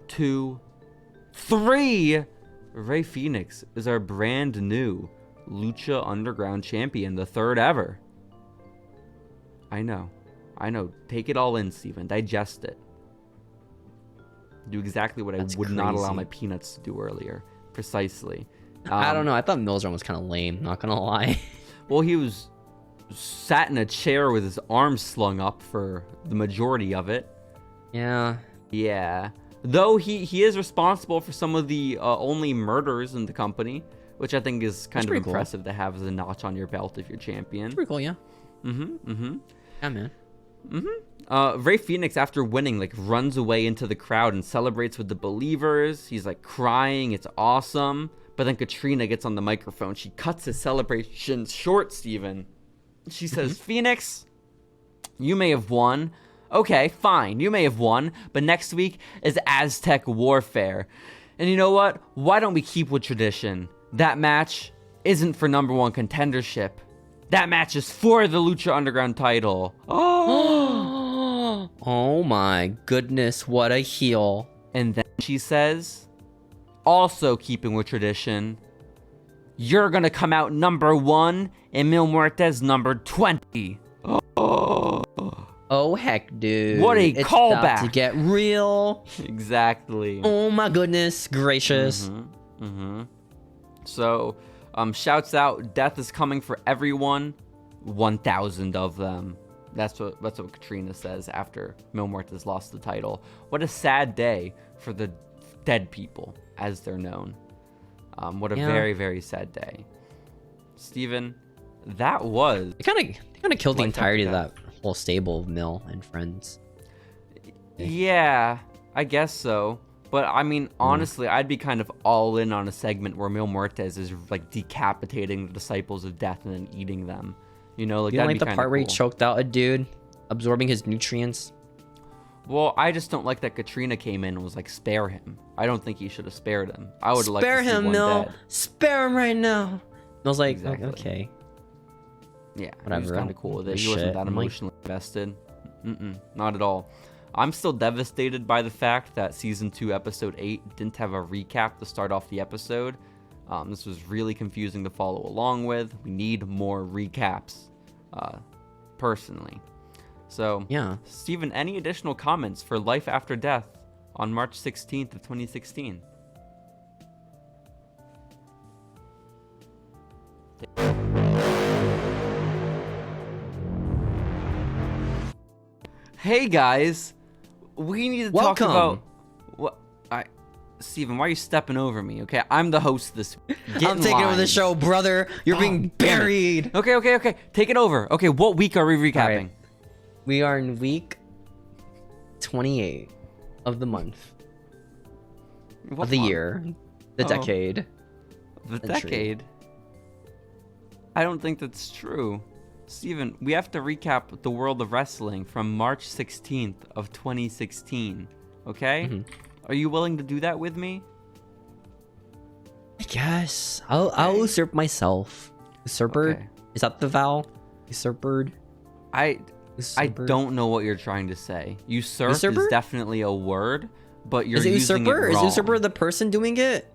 2, 3! Rey Fenix is our brand new Lucha Underground champion, the third ever. I know. Take it all in, Steven. Digest it. Do exactly what That's I would not allow crazy. my peanuts to do earlier. Precisely. I don't know. I thought Mills run was kind of lame. Not gonna lie. Well, he was sat in a chair with his arms slung up for the majority of it. Yeah. Yeah. Though he is responsible for some of the only murders in the company, which I think is kind of pretty cool. impressive to have as a notch on your belt if you're champion. Pretty cool. Yeah. Mm-hmm. Yeah, man. Rey Fenix, after winning, like runs away into the crowd and celebrates with the believers. He's like crying. It's awesome. But then Catrina gets on the microphone. She cuts his celebration short, Steven. She says, Phoenix, you may have won. Okay, fine, you may have won. But next week is Aztec Warfare. And you know what? Why don't we keep with tradition? That match isn't for #1 contendership. That match is for the Lucha Underground title. Oh! Oh my goodness, what a heel. And then she says, also keeping with tradition, you're gonna come out #1 and Mil Muertes number 20. Oh heck, dude. What a it's callback. about to get real. Exactly. Oh my goodness gracious. So, shouts out, death is coming for everyone. 1,000 of them. That's what Catrina says after Mil Muertes lost the title. What a sad day for the dead people, as they're known. What a very, very sad day. Steven, that was... They kind of killed the Life entirety of after that whole stable of Mil and friends. Yeah, I guess so. But I mean, honestly, I'd be kind of all in on a segment where Mil Muertes is like decapitating the disciples of death and then eating them. You know, like You don't that'd like be the part where he cool. choked out a dude, absorbing his nutrients? Well, I just don't like that Catrina came in and was like, spare him. I don't think he should have spared him. I would have liked to Spare see him, one Mil. dead. Spare him right now. I was like, Exactly. okay. Yeah, Whatever, he was I kind of don't cool with give it. a He wasn't shit. that I'm like- emotionally invested. Not at all. I'm still devastated by the fact that Season 2, Episode 8 didn't have a recap to start off the episode. This was really confusing to follow along with. We need more recaps, personally. So, Yeah. Steven, any additional comments for Life After Death on March 16th of 2016? Hey guys, we need to talk Welcome. about what Steven, why are you stepping over me? Okay, I'm the host this week. Get I'm in taking over line. the show, brother. You're being damn it. buried. Okay. Take it over. Okay, what week are we recapping? Alright. We are in week 28 of the month, What of the month? year, the Oh. decade. The Century. decade? I don't think that's true. Steven, we have to recap the world of wrestling from March 16th of 2016. Okay? Mhm. Are you willing to do that with me? I guess I'll usurp myself. Usurper? Okay. Is that the vowel? Usurpered? I Usurper? don't know what you're trying to say. Usurp Usurper? is definitely a word, but you're Is it using usurper? it Is wrong. usurper the person doing it?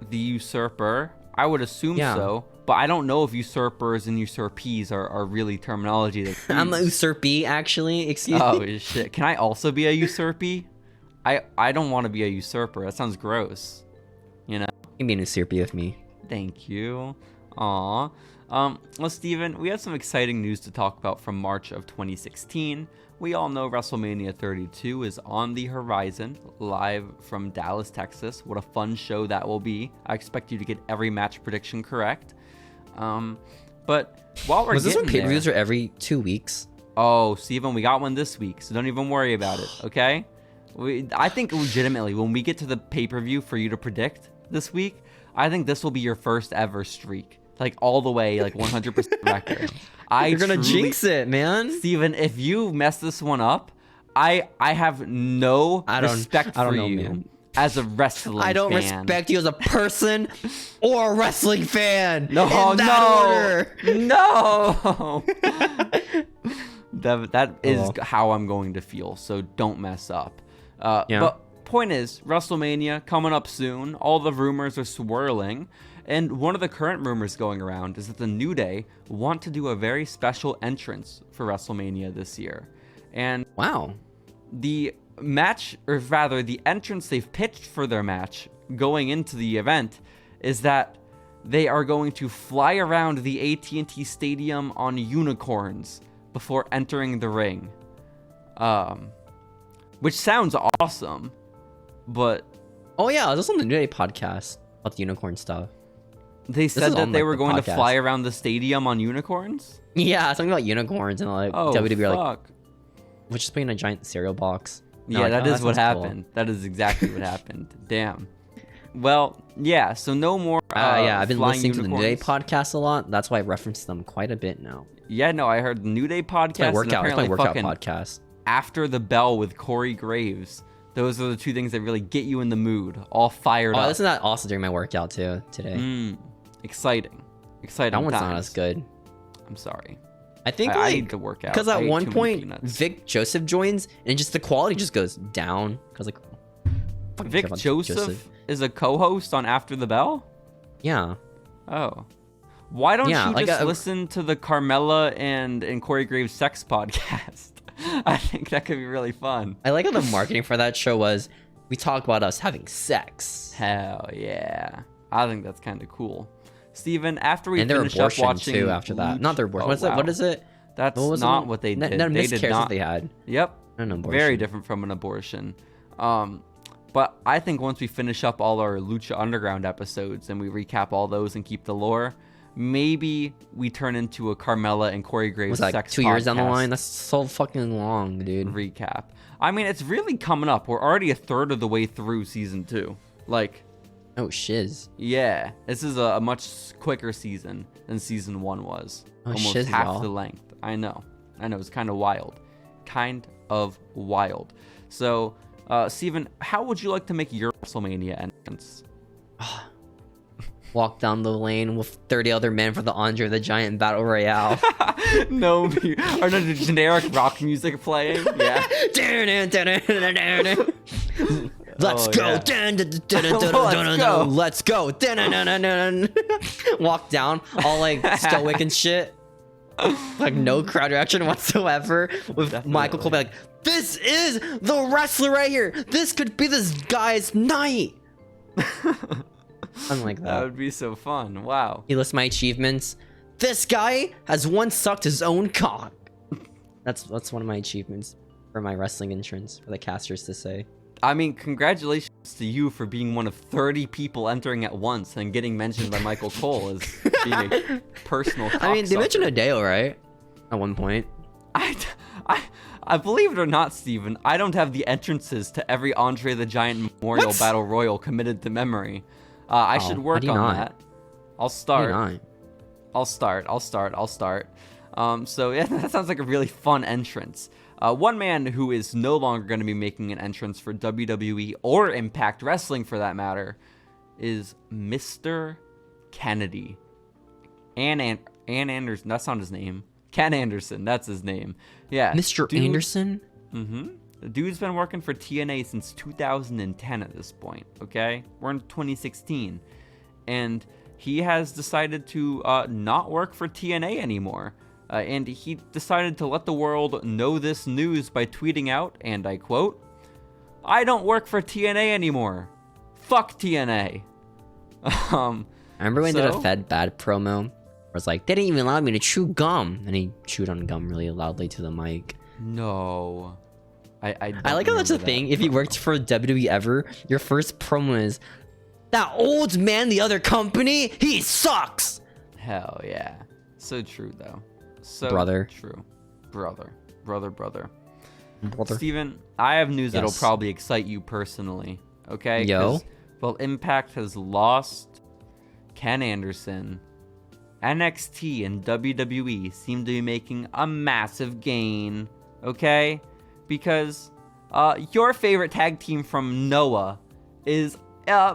the usurper. I would assume Yeah. so, but I don't know if usurpers and usurpees are really terminology that's I'm a used. usurpee, actually. Excuse Oh me. shit! Can I also be a usurpee? I don't want to be a usurper. That sounds gross. You know. You can be an usurpee with me. Thank you. Aw. Well, Steven, we have some exciting news to talk about from March of 2016. We all know WrestleMania 32 is on the horizon, live from Dallas, Texas. What a fun show that will be. I expect you to get every match prediction correct. But while we're Was this getting when pay-per-views are every 2 weeks? Oh, Steven, we got one this week, so don't even worry about it, okay? I think legitimately, when we get to the pay-per-view for you to predict this week, I think this will be your first ever streak. Like, all the way, like, 100% record. You're gonna jinx it, man. Steven, if you mess this one up, I have no respect for you man. as a wrestling fan. I don't respect you as a person or a wrestling fan. No, in that order. No. That is how I'm going to feel, so don't mess up. Yeah. But point is, WrestleMania coming up soon. All the rumors are swirling. And one of the current rumors going around is that the New Day want to do a very special entrance for WrestleMania this year. And Wow. the match, or rather the entrance they've pitched for their match going into the event is that they are going to fly around the AT&T Stadium on unicorns before entering the ring. Which sounds awesome, but Oh yeah, this is on the New Day podcast about the unicorn stuff. they said is that on, they like, were the going to podcast. fly around the stadium on unicorns? Yeah, something about unicorns and like Oh, WWE are like, fuck. we're just putting a giant cereal box. And Yeah, they're that like, is what sounds cool. happened. That is exactly what happened. Damn. Well, yeah, so no more Yeah, I've been flying listening to the New Day unicorns. podcast a lot. That's why I reference them quite a bit now. Yeah, no, I heard the New Day podcast. It's my and workout. It's my apparently workout fucking podcast. After the Bell with Corey Graves. Those are the two things that really get you in the mood, all fired Oh, I up. listened to that also during my workout too today. Exciting. Exciting That one's not times. as good. I'm sorry. I think I like need to work out. because I at ate one too many point peanuts. Vic Joseph joins and just the quality just goes down because like fucking Vic care about Joseph is a co-host on After the Bell? Yeah. Oh. Why don't Yeah, you like, just listen to the Carmella and Corey Graves sex podcast? I think that could be really fun. I like how the marketing for that show was we talk about us having sex. Hell yeah. I think that's kind of cool. Steven, after we And their finish up abortion watching too after that. Not their abortion. Oh, What's it? wow. What is it? That's What was not it? what they No, did. no, They did miscarriage not. that they had. Yep. An abortion. Very different from an abortion. But I think once we finish up all our Lucha Underground episodes and we recap all those and keep the lore, maybe we turn into a Carmella and Corey Graves Was that sex 2 years down the podcast line? That's so fucking long, dude. recap. I mean, it's really coming up. We're already a third of the way through season 2. Like, Oh shiz. yeah, this is a much quicker season than season 1 was. Oh, Almost shiz, half y'all. the length. I know. It's kind of wild. So, Steven, how would you like to make your WrestleMania entrance? Walk down the lane with 30 other men for the Andre the Giant Battle Royale. No, the generic rock music playing. Yeah. Let's Oh, go. yeah. Let's go. Walk down all like stoic and shit. Like no crowd reaction whatsoever. With Definitely. Michael Cole be like, this is the wrestler right here. This could be this guy's night. I'm like That that. would be so fun. Wow. He lists my achievements. This guy has once sucked his own cock. That's one of my achievements for my wrestling entrance for the casters to say. I mean, congratulations to you for being one of 30 people entering at once and getting mentioned by Michael Cole as being a personal I mean, they cocksucker. mentioned Hideo, right? At one point. I believe it or not, Steven, I don't have the entrances to every Andre the Giant Memorial What? Battle Royal committed to memory. I should how work do you on not? that. I'll Maybe start. not. So yeah, that sounds like a really fun entrance. One man who is no longer going to be making an entrance for WWE or Impact Wrestling for that matter is Mr. Kennedy. Ann Anderson, that's not his name. Ken Anderson, that's his name. Yeah. Mr. dude- Anderson? Mm-hmm. The dude's been working for TNA since 2010 at this point, okay? We're in 2016. and he has decided to not work for TNA anymore. And he decided to let the world know this news by tweeting out, and I quote, "I don't work for TNA anymore. Fuck TNA." I remember when he did a Fed Bad promo. Where it's like, they didn't even allow me to chew gum. And he chewed on gum really loudly to the mic. No. I like how that's a thing. If you worked for WWE ever, your first promo is, "That old man, the other company, he sucks." Hell yeah. So true, though. So brother. True. Brother. Brother. Steven, I have news that'll probably excite you personally. Okay? Yo. Well, Impact has lost Ken Anderson. NXT and WWE seem to be making a massive gain. Okay? Because your favorite tag team from Noah is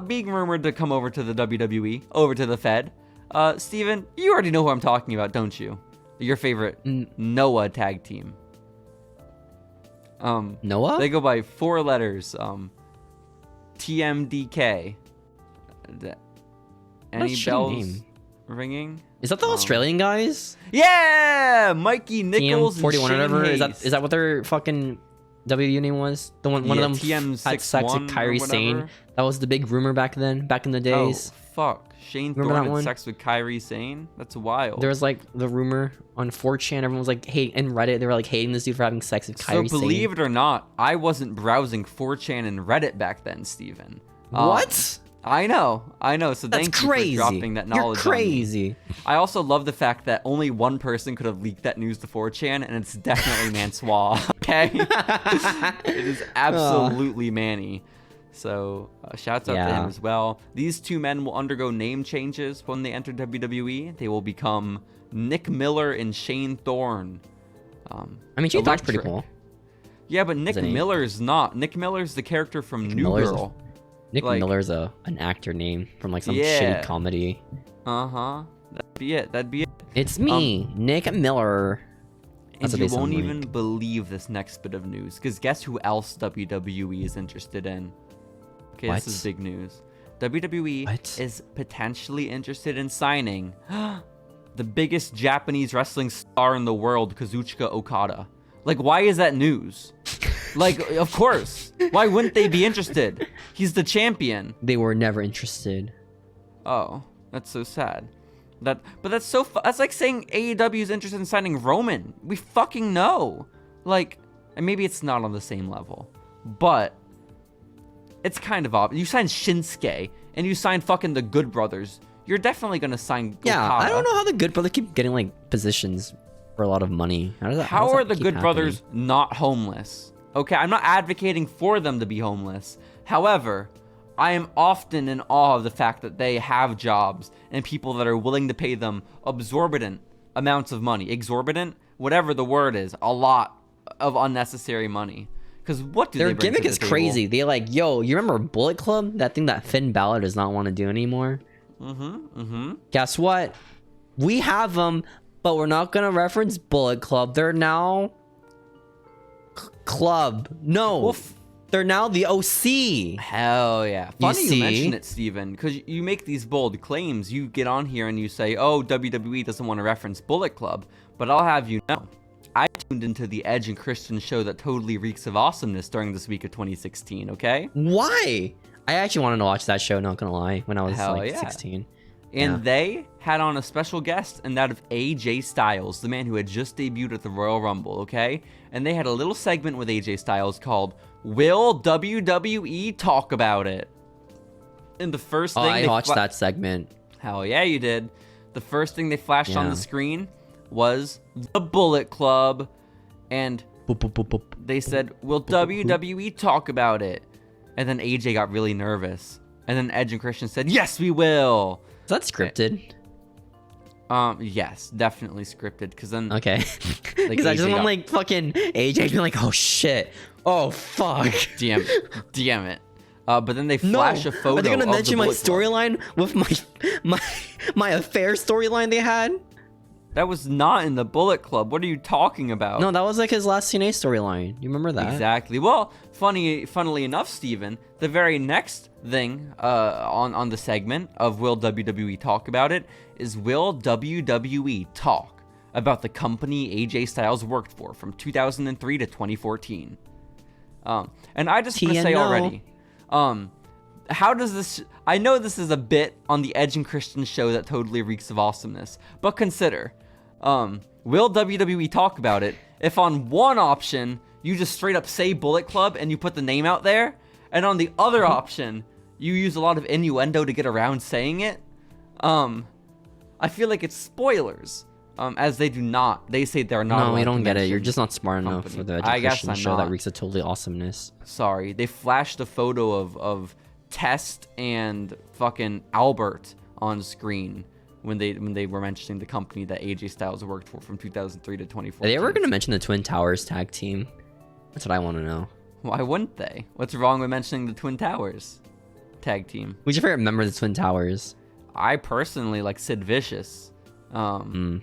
being rumored to come over to the WWE, over to the Fed. Steven, you already know who I'm talking about, don't you? Your favorite Noah tag team. Noah? They go by 4 letters. TMDK. Any bells ringing? Is that the Australian guys? Yeah! Mikey Nichols TM41 and Shane whatever. Hayes. Is that what their fucking WWE name was? The one of them had sex with Kairi Sane. That was the big rumor back then, back in the days. Oh, fuck. Shane Remember Thorne that had one? sex with Kairi Sane? That's wild. There was like the rumor on 4chan. Everyone was like, hate, and Reddit, they were like hating this dude for having sex with Kairi Sane. So believe it or not, I wasn't browsing 4chan and Reddit back then, Steven. What? I know. So That's thank crazy. you for dropping that knowledge. You're crazy. I also love the fact that only one person could have leaked that news to 4chan, and it's definitely Mansois. Okay, it is absolutely Manny. So shouts out to him as well. These 2 men will undergo name changes when they enter WWE. They will become Nick Miller and Shane Thorne. I mean, Shane Thorne's pretty cool. Yeah, but Nick Miller's not. Nick Miller's the character from New Girl. Nick Miller's an actor name from like some shitty comedy. That'd be it. It's me, Nick Miller. And you won't even believe this next bit of news, because guess who else WWE is interested in? Okay, this is big news. WWE is potentially interested in signing the biggest Japanese wrestling star in the world, Kazuchika Okada. Like, why is that news? Like, of course. Why wouldn't they be interested? He's the champion. They were never interested. Oh, that's so sad. But that's that's like saying AEW is interested in signing Roman. We fucking know. Like, and maybe it's not on the same level, but it's kind of obvious. You signed Shinsuke and you signed fucking the Good Brothers. You're definitely gonna sign Okada. I don't know how the Good Brothers keep getting like positions for a lot of money. How are the Good Brothers not homeless? Okay, I'm not advocating for them to be homeless. However, I am often in awe of the fact that they have jobs and people that are willing to pay them exorbitant amounts of money. Exorbitant? Whatever the word is. A lot of unnecessary money. Because what do they bring to the table? Their gimmick is crazy. They're like, yo, you remember Bullet Club? That thing that Finn Balor does not want to do anymore? Guess what? We have them, but we're not going to reference Bullet Club. They're now... Club. No. They're now the OC. Hell yeah. Funny you mention it, Steven, because you make these bold claims. You get on here and you say, oh, WWE doesn't want to reference Bullet Club. But I'll have you know, I tuned into the Edge and Christian show that totally reeks of awesomeness during this week of 2016, okay? Why? I actually wanted to watch that show, not gonna lie, when I was 16. And they had on a special guest, and that of AJ Styles, the man who had just debuted at the Royal Rumble, okay? And they had a little segment with AJ Styles called Will WWE Talk About It? And the first thing I watched that segment. Hell yeah, you did. The first thing they flashed on the screen was the Bullet Club. And they said, will WWE talk about it? And then AJ got really nervous. And then Edge and Christian said, yes, we will. Is that scripted? Yes, definitely scripted. Because then, okay, because I just want like fucking AJ being like, oh shit, oh fuck, damn it. But then they flash a photo. Are they gonna mention my Bullet Club. storyline with my affair storyline they had? That was not in the Bullet Club. What are you talking about? No, that was like his last TNA storyline. You remember that? Exactly. Well, funnily enough, Steven, the very next thing on the segment of Will WWE Talk About It is Will WWE Talk about the company AJ Styles worked for from 2003 to 2014. And I just want to say already, how does this... I know this is a bit on the Edge and Christian show that totally reeks of awesomeness, but consider... will WWE talk about it if on one option you just straight up say Bullet Club and you put the name out there, and on the other option you use a lot of innuendo to get around saying it? I feel like it's spoilers, as they say they're not. No, we don't get it. You're just not smart enough for the education show that reeks of totally awesomeness. Sorry, they flashed a photo of Test and fucking Albert on screen when they were mentioning the company that AJ Styles worked for from 2003 to 2014. Are they ever going to mention the Twin Towers tag team? That's what I want to know. Why wouldn't they? What's wrong with mentioning the Twin Towers tag team? Who's your favorite member of the Twin Towers? I personally like Sid Vicious. I mean,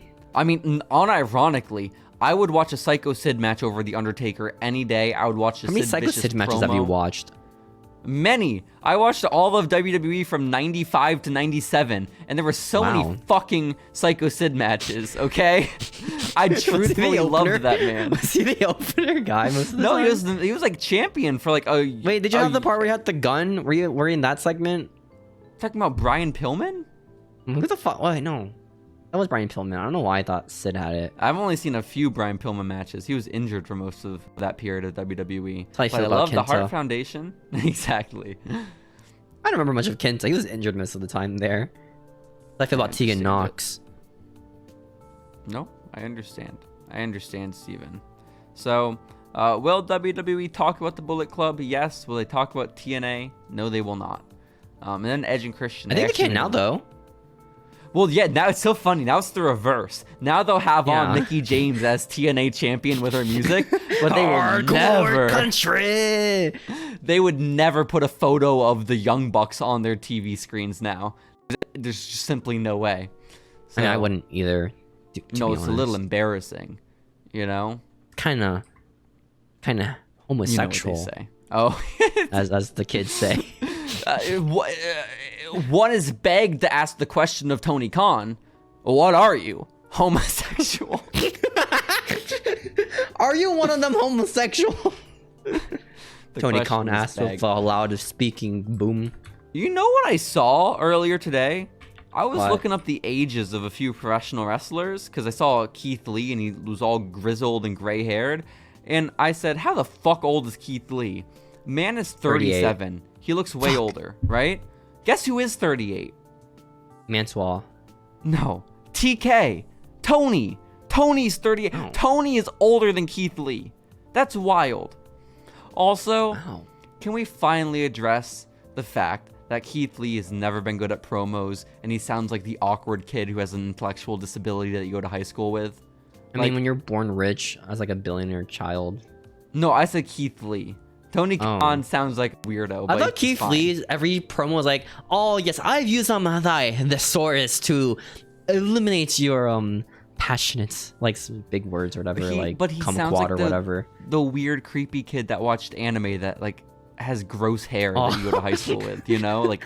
unironically, I would watch a Psycho Sid match over The Undertaker any day. I would watch a How many Psycho Sid matches have you watched? Many. I watched all of WWE from 95 to 97, and there were so many fucking Psycho Sid matches, okay? I truthfully loved that man. Was he the opener guy most of the time? He was like champion for like a... Wait, did you have the part where you had the gun? Were you in that segment? Talking about Brian Pillman? Who the fuck? Wait, no. That was Brian Pillman. I don't know why I thought Sid had it. I've only seen a few Brian Pillman matches. He was injured for most of that period of WWE. But I love the Hart Foundation. Exactly. I don't remember much of Kenta. He was injured most of the time there. I feel about Tegan Knox. No, I understand. I understand, Steven. So, will WWE talk about the Bullet Club? Yes. Will they talk about TNA? No, they will not. And then Edge and Christian. I think they can now, though. Well, yeah, now it's so funny. Now it's the reverse. Now they'll have on Mickie James as TNA champion with her music, but they will never... country! They would never put a photo of the Young Bucks on their TV screens now. There's just simply no way. So, I mean, I wouldn't either. No, it's a little embarrassing, you know? Kind of homosexual. You know what they say. Oh. as the kids say. One is begged to ask the question of Tony Khan, what are you? Homosexual? Are you one of them homosexual? Tony Khan asked with a loud speaking boom. You know what I saw earlier today? I was looking up the ages of a few professional wrestlers because I saw Keith Lee and he was all grizzled and gray haired. And I said, how the fuck old is Keith Lee? Man is 37. He looks way older, right? Guess who is 38? Manswell. No. TK. Tony. Tony's 38. Oh. Tony is older than Keith Lee. That's wild. Also, can we finally address the fact that Keith Lee has never been good at promos and he sounds like the awkward kid who has an intellectual disability that you go to high school with? I mean, when you're born rich as like a billionaire child. No, I said Keith Lee. Tony Khan sounds like a weirdo. I thought Keith Lee's every promo was like, oh yes, I've used my thesaurus to eliminate your passionate, like some big words or whatever, but he sounds like or whatever. The weird, creepy kid that watched anime that like has gross hair that you go to high school with, you know, like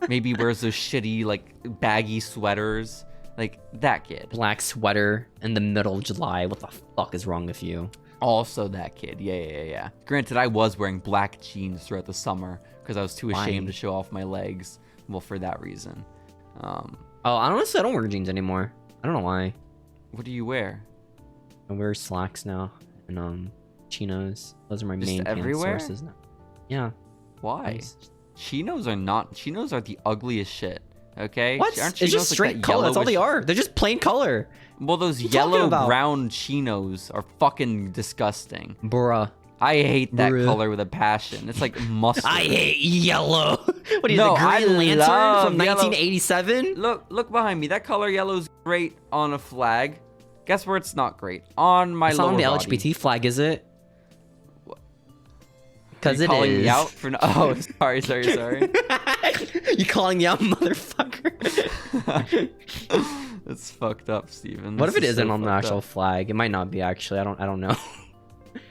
maybe wears those shitty like baggy sweaters, like that kid. Black sweater in the middle of July. What the fuck is wrong with you? Also that kid. Yeah. Granted, I was wearing black jeans throughout the summer because I was too ashamed to show off my legs. Well, for that reason. Honestly, I don't wear jeans anymore. I don't know why. What do you wear? I wear slacks now and chinos. Those are my main pants sources now. Yeah. Why? Chinos are the ugliest shit. Okay. What? It's just straight color. That's all they are. They're just plain color. Well, those yellow brown chinos are fucking disgusting. Bruh. I hate that color with a passion. It's like mustard. I hate yellow. What are you, the Green Lantern from 1987? Look behind me. That color yellow's great on a flag. Guess where it's not great? On my lower body. It's not on the LGBT flag, is it? Because it calling is. Me out for oh, sorry. You calling me out, motherfucker? It's fucked up, Steven. What if it This isn't so on the fucked actual up. flag? It might not be actually. I don't know.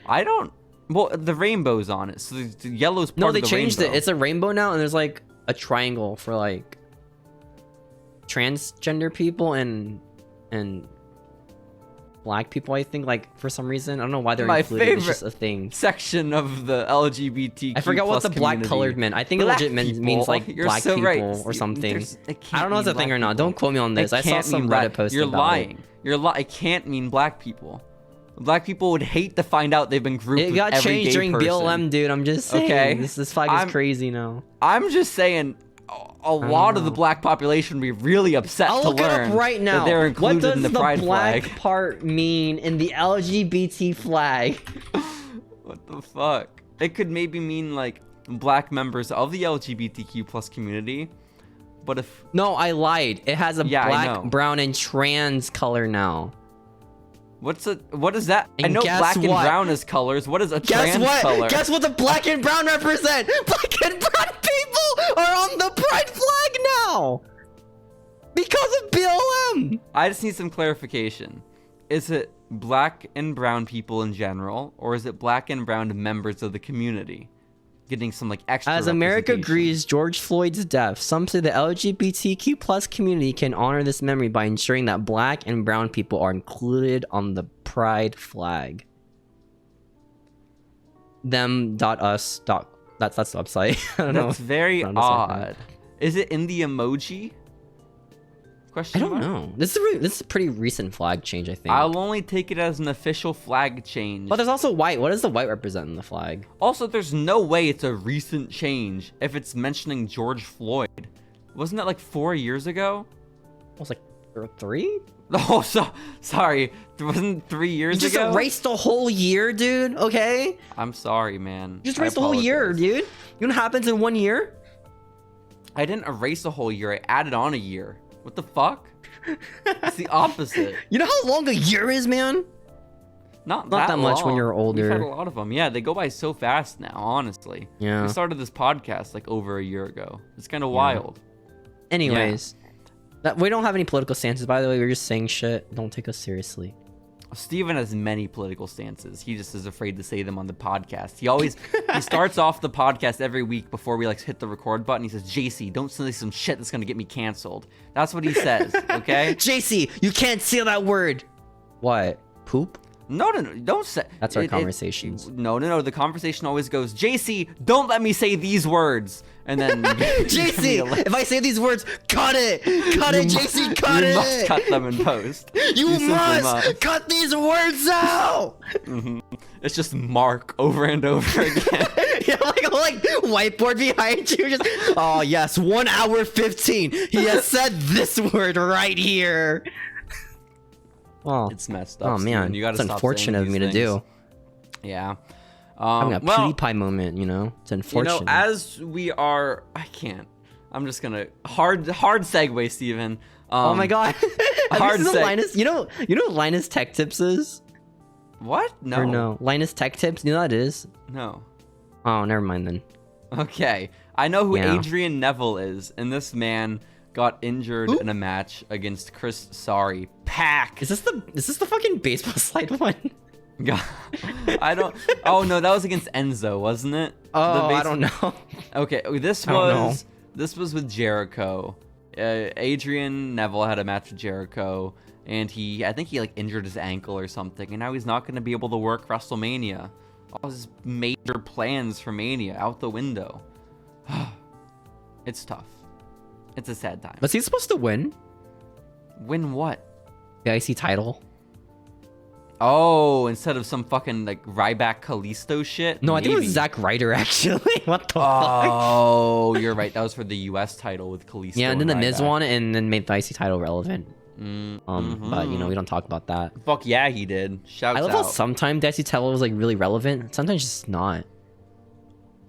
I don't. Well, the rainbow's on it, so the yellow's part No, of they the changed rainbow. it. It's a rainbow now, and there's like a triangle for like transgender people and black people. I think like for some reason I don't know why they're My included. It's favorite just a thing. section of the LGBTQ. I forgot what the black community. colored meant. I think Black it legit people. means like You're black so people right, or Steven. something. It can't I don't know if mean it's a thing black or not. people. Don't quote me on this. It I saw can't some mean Reddit black. post You're about lying. It can't mean black people. Black people would hate to find out they've been grouped it. It with got every changed gay during person. BLM, dude. I'm just saying. Okay. This flag is crazy now. I'm just saying, a lot of the black population would be really upset I'll to look it learn up right now. that they're What included does in the the pride black flag. part mean in the LGBT flag? What the fuck? It could maybe mean like black members of the LGBTQ plus community, but if No, I lied. It has a Yeah, I know. black, brown, and trans color now. what is that? I And know guess black and what? brown is colors. What is a Guess trans what? color? Guess what the black and brown represent? Black and brown people are on the pride flag now because of BLM. I just need some clarification. Is it black and brown people in general, or is it black and brown members of the community? Getting some like extra. As America representation. grieves George Floyd's death, some say the LGBTQ plus community can honor this memory by ensuring that black and brown people are included on the pride flag. Them.us. That's the website. I don't know. That's very Found a second. odd. Is it in the emoji? I Question don't mark? know. This is a pretty recent flag change, I think. I'll only take it as an official flag change. But there's also white. What does the white represent in the flag? Also, there's no way it's a recent change if it's mentioning George Floyd. Wasn't that like 4 years ago? It was like 3? Oh, sorry. It wasn't 3 years You just ago? erased a whole year, dude. Okay? I'm sorry, man. You just I erased a whole year, apologize. dude. You know what happens in 1 year? I didn't erase a whole year. I added on a year. What the fuck? It's the opposite. You know how long a year is, man? Not that much when long. you're older. We've had a lot of them. Yeah, they go by so fast now, honestly. Yeah. We started this podcast like over a year ago. It's kind of wild. Anyways, we don't have any political stances, by the way. We're just saying shit. Don't take us seriously. Steven has many political stances. He just is afraid to say them on the podcast. He starts off the podcast every week before we like hit the record button. He says, JC, don't say some shit that's gonna get me canceled. That's what he says, okay? JC, you can't say that word. What? Poop? No, don't say. That's our conversations. No. The conversation always goes, JC, don't let me say these words. And then JC, if I say these words, cut it. Cut it, JC, cut it. You must cut them in post. You simply must cut these words out. It's just Mark over and over again. Yeah, like whiteboard behind you. Just, oh yes, 1 hour 15. He has said this word right here. Well, It's messed up. oh man, Steven. You gotta it's stop unfortunate saying of me these to do. things. Yeah. Having a well, PewDiePie moment, you know. It's unfortunate. as we are, I can't. I'm just gonna hard segue, Steven. Oh my god. Have hard you seen the seg- Linus? You know what Linus Tech Tips is? What? No. Or no? Linus Tech Tips. You know what that is? No. Oh, never mind then. Okay. I know who Yeah. Adrian Neville is, and this man got injured in a match against Chris Sorry. Pack. Is this the fucking baseball slide one? God. I don't. Oh no, that was against Enzo, wasn't it? Oh, I don't know. Okay, this I don't know. was with Jericho. Adrian Neville had a match with Jericho, and I think he like injured his ankle or something, and now he's not going to be able to work WrestleMania. All his major plans for Mania out the window. It's tough. It's a sad time. Was he supposed to win Win what? the IC title? Oh, instead of some fucking like Ryback Kalisto shit? No, I think it was Maybe. Zack Ryder actually. What the fuck? Oh, you're right. That was for the U.S. title with Kalisto. Yeah, and then the Miz Ryback. won it and then made the IC title relevant. But you know, we don't talk about that. Fuck yeah, he did. Shouts I love out. how sometimes the IC title was like really relevant. Sometimes just not.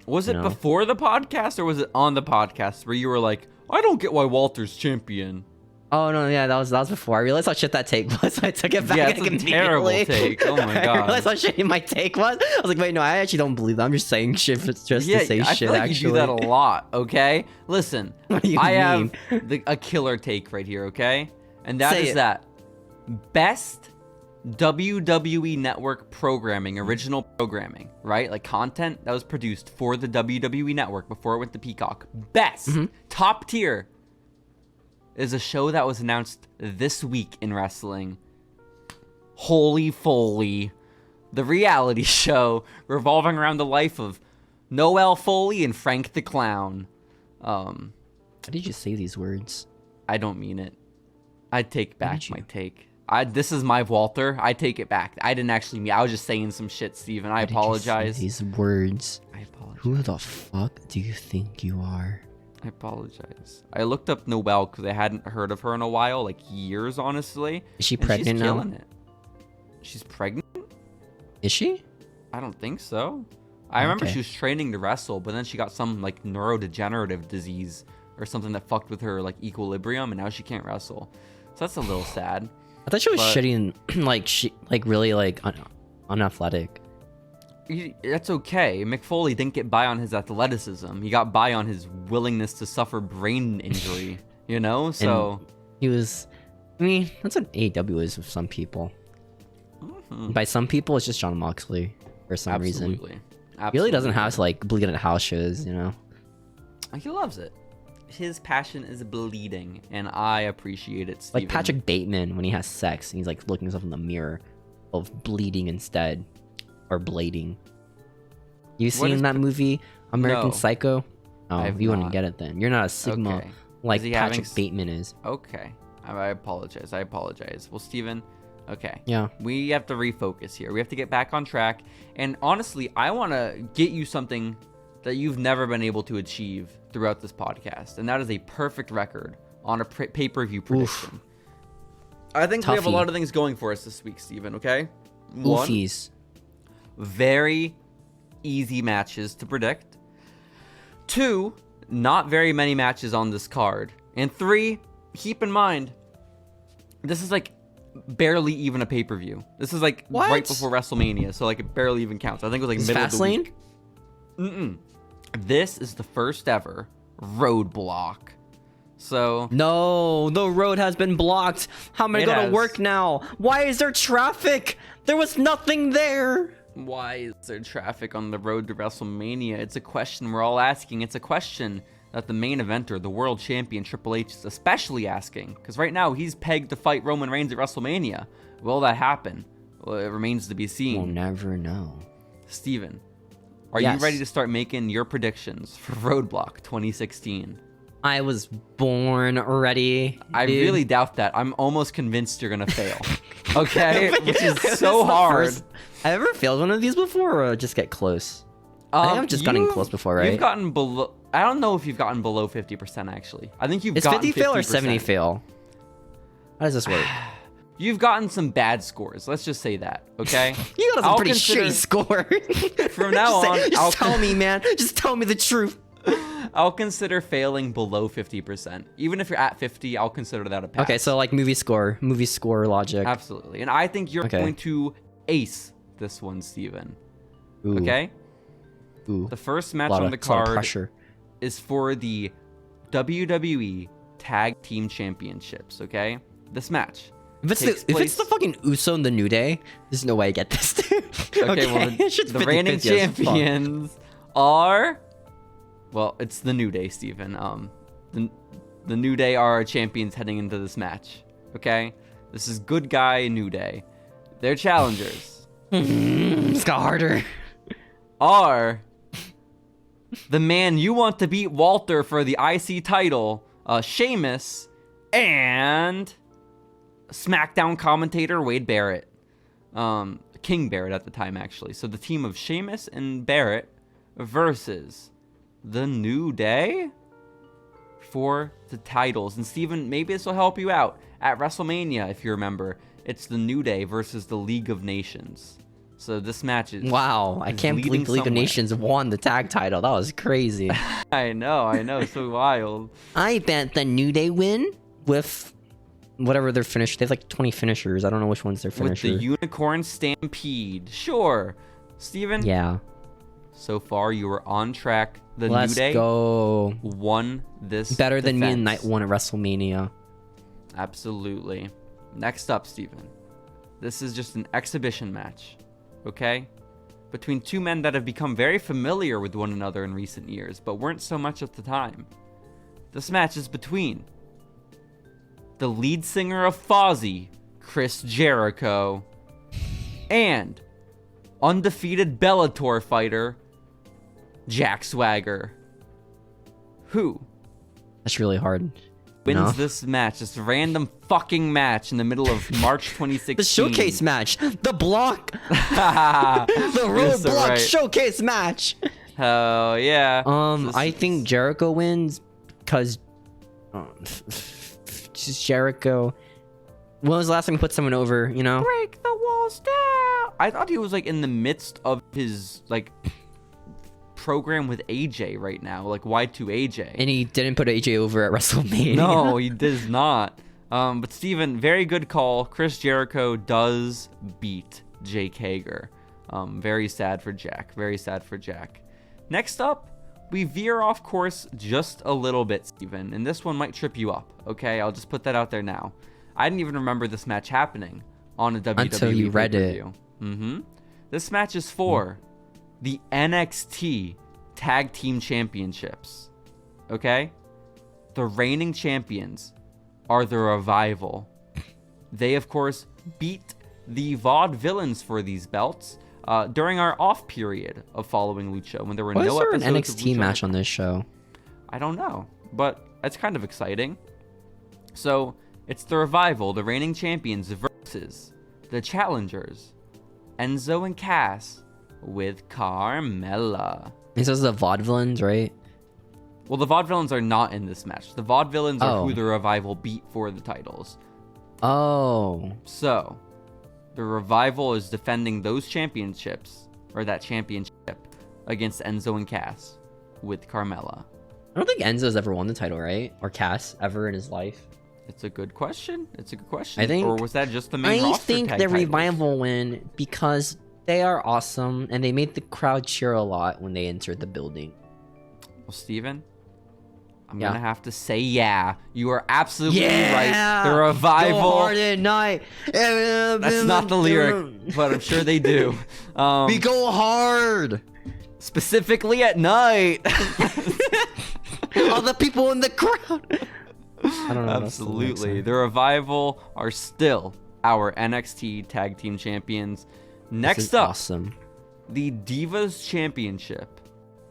Was it know? before the podcast or was it on the podcast where you were like, I don't get why Walter's champion? Oh no, yeah, that was before. I realized how shit that take was. I took it back. Yeah, like, it's a immediately. terrible take. Oh my I god. realized how shitty my take was. I was like, wait, no, I actually don't believe that. I'm just saying shit just Yeah, to say I shit. feel like actually, you do that a lot, okay? Listen, What do you I mean? have a killer take right here, okay? And that is that best WWE Network programming, original programming, right? Like content that was produced for the WWE Network before it went to Peacock. Best, top tier, is a show that was announced this week in wrestling. Holy Foley, the reality show revolving around the life of Noel Foley and Frank the Clown. How did you say these words? I don't mean it. I take back my take. This is my Walter. I take it back. I didn't actually mean. I was just saying some shit, Steven. I apologize. Did you say these words. I apologize. Who the fuck do you think you are? I apologize. I looked up Noelle because I hadn't heard of her in a while, like years, honestly. Is she pregnant now? She's killing it. She's pregnant? Is she? I don't think so. I remember she was training to wrestle, but then she got some like neurodegenerative disease or something that fucked with her like equilibrium, and now she can't wrestle. So that's a little sad. I thought she was shitty and really unathletic. That's okay. Mick Foley didn't get by on his athleticism. He got by on his willingness to suffer brain injury. You know, so and he was. I mean, that's what AEW is with some people. By some people, it's just Jon Moxley for some reason. Absolutely. He really doesn't have to like bleed at house shows, you know. He loves it. His passion is bleeding, and I appreciate it, Steven. Like Patrick Bateman when he has sex and he's like looking himself in the mirror of bleeding instead, or blading. You seen that movie American Psycho? Oh, you wouldn't get it then. You're not a Sigma like Patrick Bateman is. Okay, I apologize. Well, Steven, okay. Yeah. We have to refocus here. We have to get back on track. And honestly, I want to get you something that you've never been able to achieve throughout this podcast, and that is a perfect record on a pay-per-view prediction. Oof. I think we have a lot of things going for us this week, Steven, okay? Oofies. 1, very easy matches to predict. 2, not very many matches on this card. And 3, keep in mind, this is like barely even a pay-per-view. This is like right before WrestleMania, so like it barely even counts. I think it was like middle of the week. Mm-mm. This is the first ever Roadblock. So no, the road has been blocked. How am I going to work now? Why is there traffic? There was nothing there. Why is there traffic on the road to WrestleMania? It's a question we're all asking. It's a question that the main eventer, the world champion Triple H, is especially asking. Because right now he's pegged to fight Roman Reigns at WrestleMania. Will that happen? Well, it remains to be seen. We'll never know. Steven, are you ready to start making your predictions for Roadblock 2016? I was born ready. I really doubt that. I'm almost convinced you're going to fail. Okay? Which is so hard. Have I ever failed one of these before or just get close? I think I've just gotten close before, right? You've gotten below... I don't know if you've gotten below 50%, actually. I think you've gotten 50%. Is 50 fail or 70 fail? How does this work? You've gotten some bad scores. Let's just say that, okay? You got a pretty shitty score. From now on... Just tell me, man. Just tell me the truth. I'll consider failing below 50%. Even if you're at 50, I'll consider that a pass. Okay, so like movie score logic. Absolutely. And I think you're going to ace this one, Steven. Ooh. Okay? Ooh. The first match on the card is for the WWE Tag Team Championships, okay? This match. If it's the fucking Uso and the New Day, there's no way I get this, dude. Okay, well, the reigning champions are... Well, it's the New Day, Steven. The New Day are champions heading into this match, okay? This is good guy New Day. Their challengers... It's got harder. Are... the man you want to beat Walter for the IC title, Sheamus, and SmackDown commentator Wade Barrett. King Barrett at the time, actually. So the team of Sheamus and Barrett versus the New Day for the titles. And Steven, maybe this will help you out. At WrestleMania, if you remember, it's the New Day versus the League of Nations. So this match is... Wow, I can't believe the League of Nations won the tag title. That was crazy. I know, so wild. I bet the New Day win with whatever their finish. They have like 20 finishers. I don't know which one's their finisher. With the Unicorn Stampede. Sure. Steven? Yeah. So far, you are on track. The Let's New Day go. won this Better than me and Night 1 at WrestleMania. Absolutely. Next up, Steven. This is just an exhibition match, okay? Between two men that have become very familiar with one another in recent years, but weren't so much at the time. This match is between the lead singer of Fozzy, Chris Jericho, and undefeated Bellator fighter, Jack Swagger. Who That's really hard. wins this match? This random fucking match in the middle of March 2016. The showcase match. The block. The Yes, Roadblock right. showcase match. Hell yeah. I think Jericho wins because just Jericho. When was the last time he put someone over, you know? Break the walls down. I thought he was like in the midst of his like program with AJ right now, like Y2AJ. And he didn't put AJ over at WrestleMania. No, he does not. But Steven, very good call. Chris Jericho does beat Jake Hager. Very sad for Jack. Very sad for Jack. Next up, we veer off course just a little bit, Steven. And this one might trip you up, okay? I'll just put that out there now. I didn't even remember this match happening on a WWE Until you read it. Mm-hmm. This match is for the NXT Tag Team Championships, okay? The reigning champions are the Revival. They, of course, beat the Vaudevillains for these belts during our off period of Following Lucha, when there were Why no is there an episodes of NXT Lucha match on this show? I don't know, but it's kind of exciting. So, it's the Revival, the reigning champions, versus the challengers, Enzo and Cass, with Carmella. He says the Vaudevillains, right? Well, the Vaudevillains are not in this match. The Vaudevillains are Oh. who the Revival beat for the titles. Oh. So, the Revival is defending those championships, or that championship, against Enzo and Cass with Carmella. I don't think Enzo's ever won the title, right? Or Cass ever in his life. It's a good question. It's a good question. I think- or was that just the main I roster think tag the titles? Revival win because they are awesome and they made the crowd cheer a lot when they entered the building. Well, Steven, I'm Yeah. gonna have to say yeah. You are absolutely Yeah! right. The Revival. Go hard at night. That's not the lyric, but I'm sure they do. We go hard. Specifically at night. All the people in the crowd. I don't know. Absolutely. The Revival are still our NXT Tag Team Champions. Next up, awesome. the Divas Championship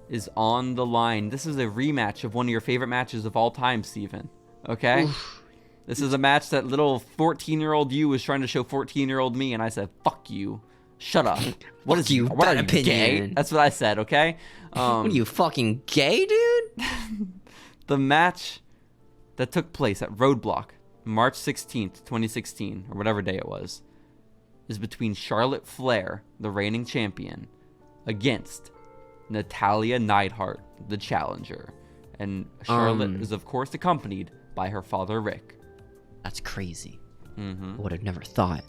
is on the line. This is a rematch of one of your favorite matches of all time, Steven. Okay? Oof. This is a match that little 14-year-old you was trying to show 14-year-old me, and I said, fuck you. Shut up. What is you, What are bad you, gay? opinion. That's what I said, okay? What are you, fucking gay, dude? The match that took place at Roadblock, March 16th, 2016, or whatever day it was, is between Charlotte Flair, the reigning champion, against Natalia Neidhart, the challenger. And Charlotte is, of course, accompanied by her father, Rick. That's crazy. Mm-hmm. I would have never thought.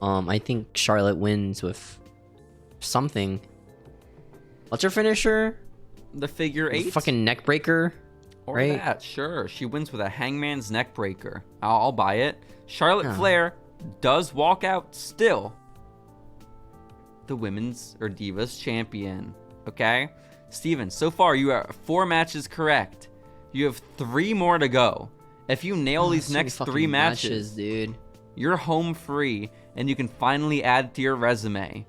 I think Charlotte wins with something. What's her finisher? The figure eight? Fucking neck breaker. Or right? that, sure. She wins with a hangman's neck breaker. I'll buy it. Charlotte Flair does walk out still the women's or divas champion. Okay? Steven, so far you are 4 matches correct. You have 3 more to go. If you nail these So many next fucking 3 matches, dude. you're home free and you can finally add to your resume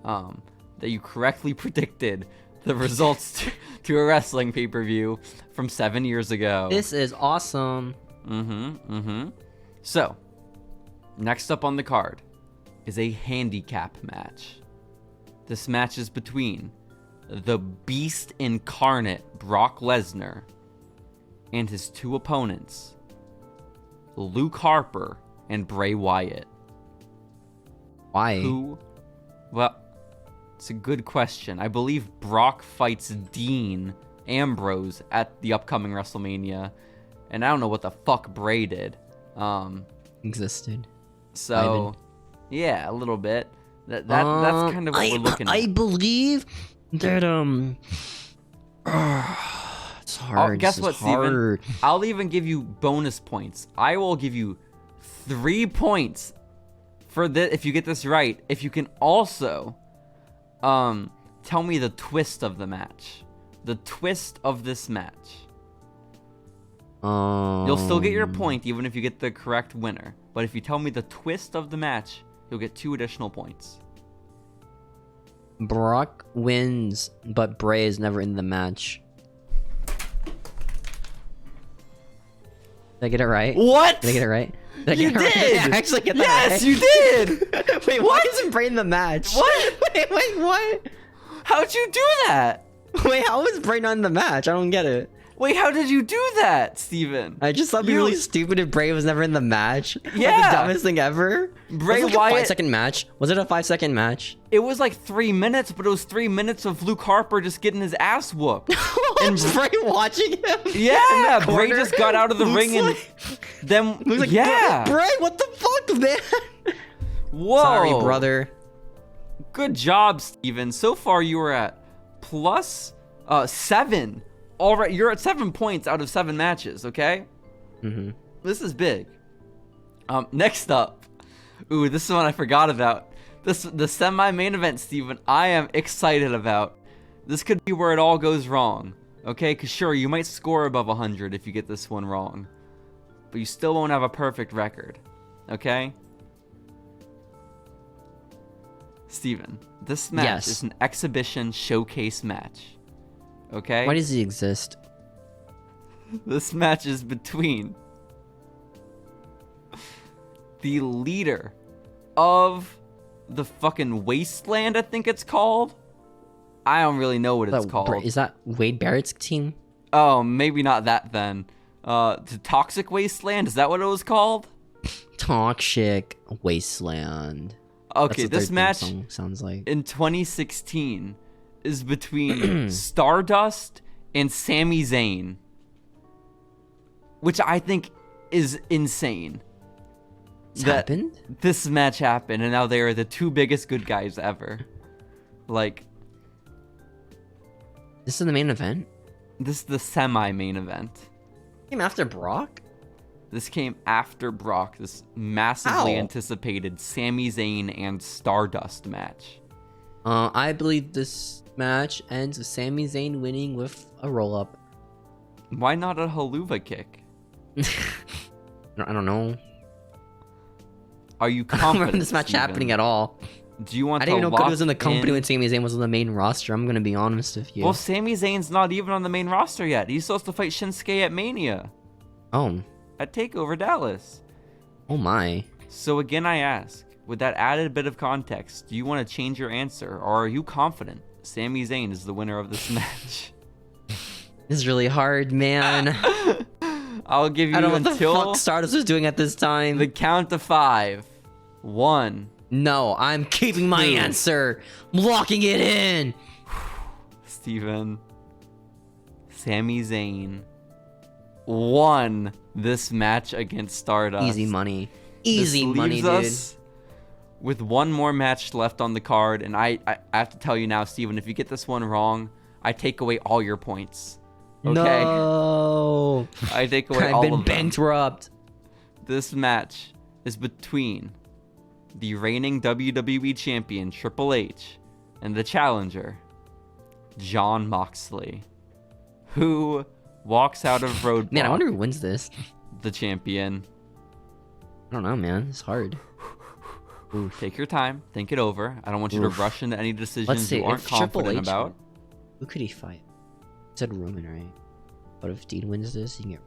that you correctly predicted the results to a wrestling pay-per-view from 7 years ago. This is awesome. So, next up on the card is a handicap match. This match is between the Beast Incarnate Brock Lesnar and his 2 opponents, Luke Harper and Bray Wyatt. Why? Well, it's a good question. I believe Brock fights Dean Ambrose at the upcoming WrestleMania, and I don't know what the fuck Bray did. Existed. So, yeah, a little bit. That's kind of what we're looking at. I believe that It's hard. Guess this what, is hard. Steven? I'll even give you bonus points. I will give you 3 points for this if you get this right. If you can also tell me the twist of the match. The twist of this match. You'll still get your point even if you get the correct winner. But if you tell me the twist of the match, you'll get 2 additional points. Brock wins, but Bray is never in the match. Did I get it right? What? Did I get it right? Did I You get it right? did! Did I actually get that Yes, right? you did! Wait, why isn't Bray in the match? What? Wait, what? How'd you do that? Wait, how is Bray not in the match? I don't get it. Wait, how did you do that, Steven? I just thought it'd be really stupid if Bray was never in the match. Yeah. Like the dumbest thing ever. Bray was it like Wyatt- a 5-second match? Was it a 5-second match? It was like 3 minutes, but it was 3 minutes of Luke Harper just getting his ass whooped. And Bray watching him. Yeah, in the Bray corner. just got out of the Luke's ring and like- then Luke's like, yeah. Bray, what the fuck, man? Whoa. Sorry, brother. Good job, Steven. So far you were at plus 7. All right, you're at 7 points out of 7 matches, okay? Mm-hmm. This is big. Next up. Ooh, this is one I forgot about. The semi-main event, Steven, I am excited about. This could be where it all goes wrong, okay? Because sure, you might score above 100 if you get this one wrong. But you still won't have a perfect record, okay? Steven, this match is an exhibition showcase match, okay? Why does he exist? This match is between the leader of the fucking Wasteland, I think it's called. I don't really know what it's called. Is that Wade Barrett's team? Oh, maybe not that then. The Toxic Wasteland, is that what it was called? Toxic Wasteland. Okay, That's what this their match theme song sounds like. in 2016 is between Stardust and Sami Zayn, which I think is insane. It's happened? This match happened, and now they are the 2 biggest good guys ever. Like, This is the main event? this is the semi-main event. Came after Brock? This came after Brock, this massively Ow. anticipated Sami Zayn and Stardust match. I believe this match ends with Sami Zayn winning with a roll-up. Why not a haluva kick? I don't know. Are you I don't confident, remember this match Steven? happening at all. Do you want I to didn't even know lock Cody was in the company in- when Sami Zayn was on the main roster. I'm gonna be honest with you. Well, Sami Zayn's not even on the main roster yet. He's supposed to fight Shinsuke at Mania. Oh. At TakeOver Dallas. Oh my. So again, I ask, with that added bit of context, do you want to change your answer, or are you confident Sami Zayn is the winner of this match? This is really hard, man. I'll give you I don't know what the until fuck Stardust was doing at this time. the count of 5. 1. No, I'm keeping my 2. answer. I'm locking it in. Steven. Sami Zayn won this match against Stardust. Easy money. This Easy money, leaves dude. us with one more match left on the card, and I have to tell you now, Steven, if you get this one wrong, I take away all your points. Okay? No. I take away I've all been of them. bankrupt. This match is between the reigning WWE Champion, Triple H, and the challenger, Jon Moxley, who walks out of Roadblock, Man, I wonder who wins this. the champion. I don't know, man. It's hard. Ooh, take your time, think it over. I don't want you to Oof. rush into any Let's decisions see. you aren't If Triple confident H about. Who could he fight? You said Roman, right? But if Dean wins this, you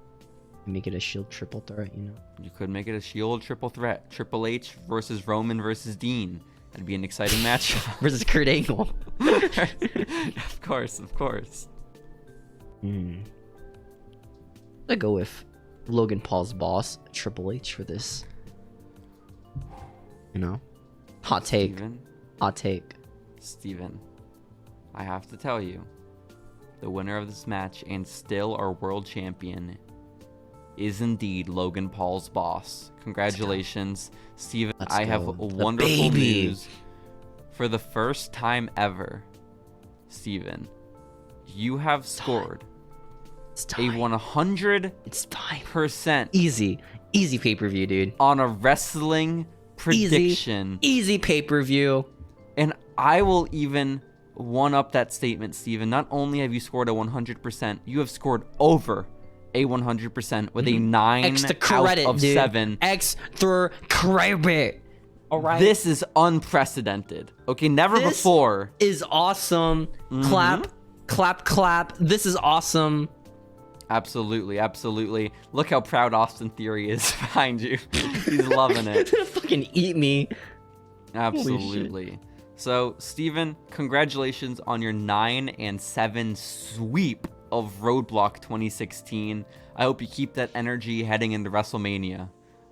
can make it a Shield triple threat, you know? You could make it a Shield triple threat. Triple H versus Roman versus Dean. That'd be an exciting match. Versus Kurt Angle. Of course, of course. I go with Logan Paul's boss, Triple H, for this. You know? Hot take. Steven, Hot take. Steven, I have to tell you, the winner of this match and still our world champion is indeed Logan Paul's boss. Congratulations, Steven. Let's I have go. The wonderful baby. news. For the first time ever, Steven, you have scored It's a time. 100% It's time. Easy pay-per-view, dude. on a wrestling prediction. Easy pay-per-view. And I will even one-up that statement, Steven. Not only have you scored a 100%, you have scored over a 100% with a 9 Extra credit, out of dude. 7. Extra credit. All right. This is unprecedented. Okay, never before. Is awesome. Clap, clap, clap. This is awesome. Absolutely. Look how proud Austin Theory is behind you. He's loving it. Fucking eat me. Absolutely. So, Steven, congratulations on your 9-7 sweep of Roadblock 2016. I hope you keep that energy heading into WrestleMania.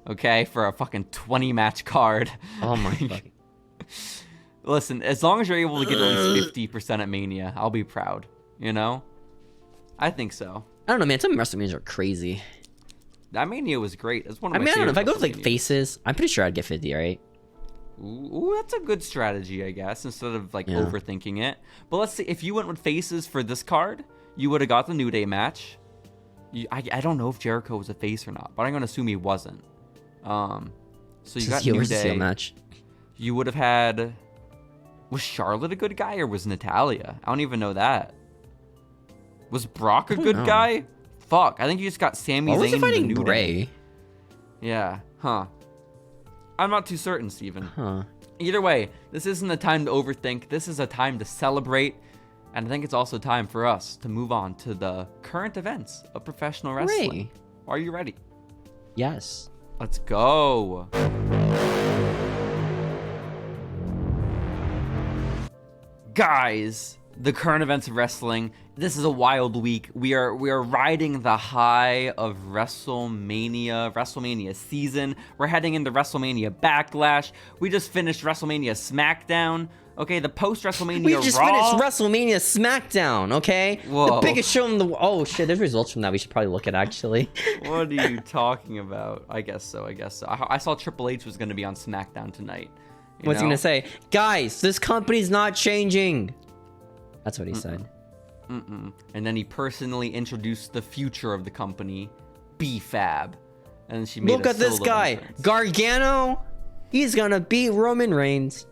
Okay? For a fucking 20-match card. Oh my god. Listen, as long as you're able to get at least 50% at Mania, I'll be proud. You know? I think so. I don't know, man. Some WrestleManias are crazy. That Mania was great. It's one of my I don't know. If I go to like WrestleManias. faces, I'm pretty sure I'd get 50, right? Ooh, that's a good strategy, I guess, instead of like overthinking it. But let's see, if you went with faces for this card, you would have got the New Day match. I don't know if Jericho was a face or not, but I'm gonna assume he wasn't. So you got New Day match. You would have had. Was Charlotte a good guy or was Natalya? I don't even know that. Was Brock a good guy? Fuck, I think you just got Sami Zayn and the New Day. Yeah, huh. I'm not too certain, Steven. Huh. Either way, this isn't a time to overthink. This is a time to celebrate. And I think it's also time for us to move on to the current events of professional wrestling. Hooray. Are you ready? Yes. Let's go. Guys, the current events of wrestling. This is a wild week. We are riding the high of WrestleMania season. We're heading into WrestleMania Backlash. We just finished WrestleMania SmackDown. Okay, the post-WrestleMania We just Raw. finished WrestleMania SmackDown, okay? Whoa. The biggest show in the... Oh, shit, there's results from that we should probably look at, actually. What are you talking about? I guess so. I saw Triple H was going to be on SmackDown tonight. What's he going to say? Guys, this company's not changing. That's what he said. And then he personally introduced the future of the company, B-Fab. And then she made Look at this guy. Entrance. Gargano, he's going to beat Roman Reigns.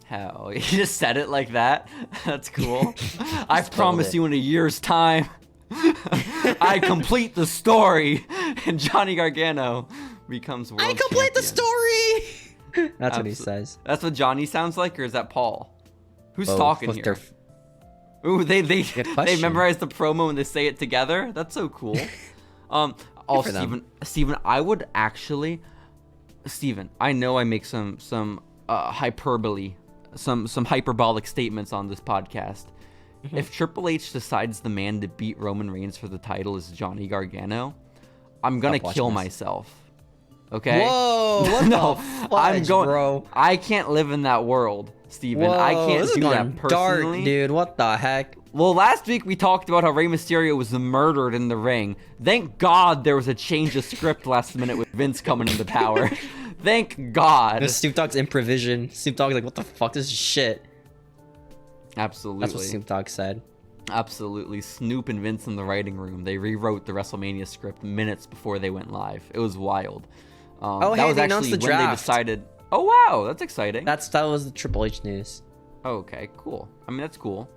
Hell, he just said it like that? That's cool. I promise you in a year's time, I complete the story, and Johnny Gargano becomes world champion. I complete the story! That's what he says. That's what Johnny sounds like, or is that Paul? Who's Both. talking here? Ooh, they memorized the promo and they say it together? That's so cool. Steven, I would actually... Steven, I know I make some hyperbole, some hyperbolic statements on this podcast. If Triple H decides the man to beat Roman Reigns for the title is Johnny Gargano, I'm gonna kill myself. Okay? Whoa! What no, the I'm going. bro? I can't live in that world, Steven. Whoa, I can't this is do going that personally. dark, dude. What the heck? Well, last week we talked about how Rey Mysterio was murdered in the ring. Thank God there was a change of script last minute with Vince coming into power. Thank God. Snoop Dogg's improvision. Snoop Dogg's like, what the fuck? This is shit. Absolutely. That's what Snoop Dogg said. Absolutely. Snoop and Vince in the writing room. They rewrote the WrestleMania script minutes before they went live. It was wild. That was they actually announced the when draft. they decided. Oh wow, that's exciting. That was the Triple H news. Okay, cool. I mean, that's cool.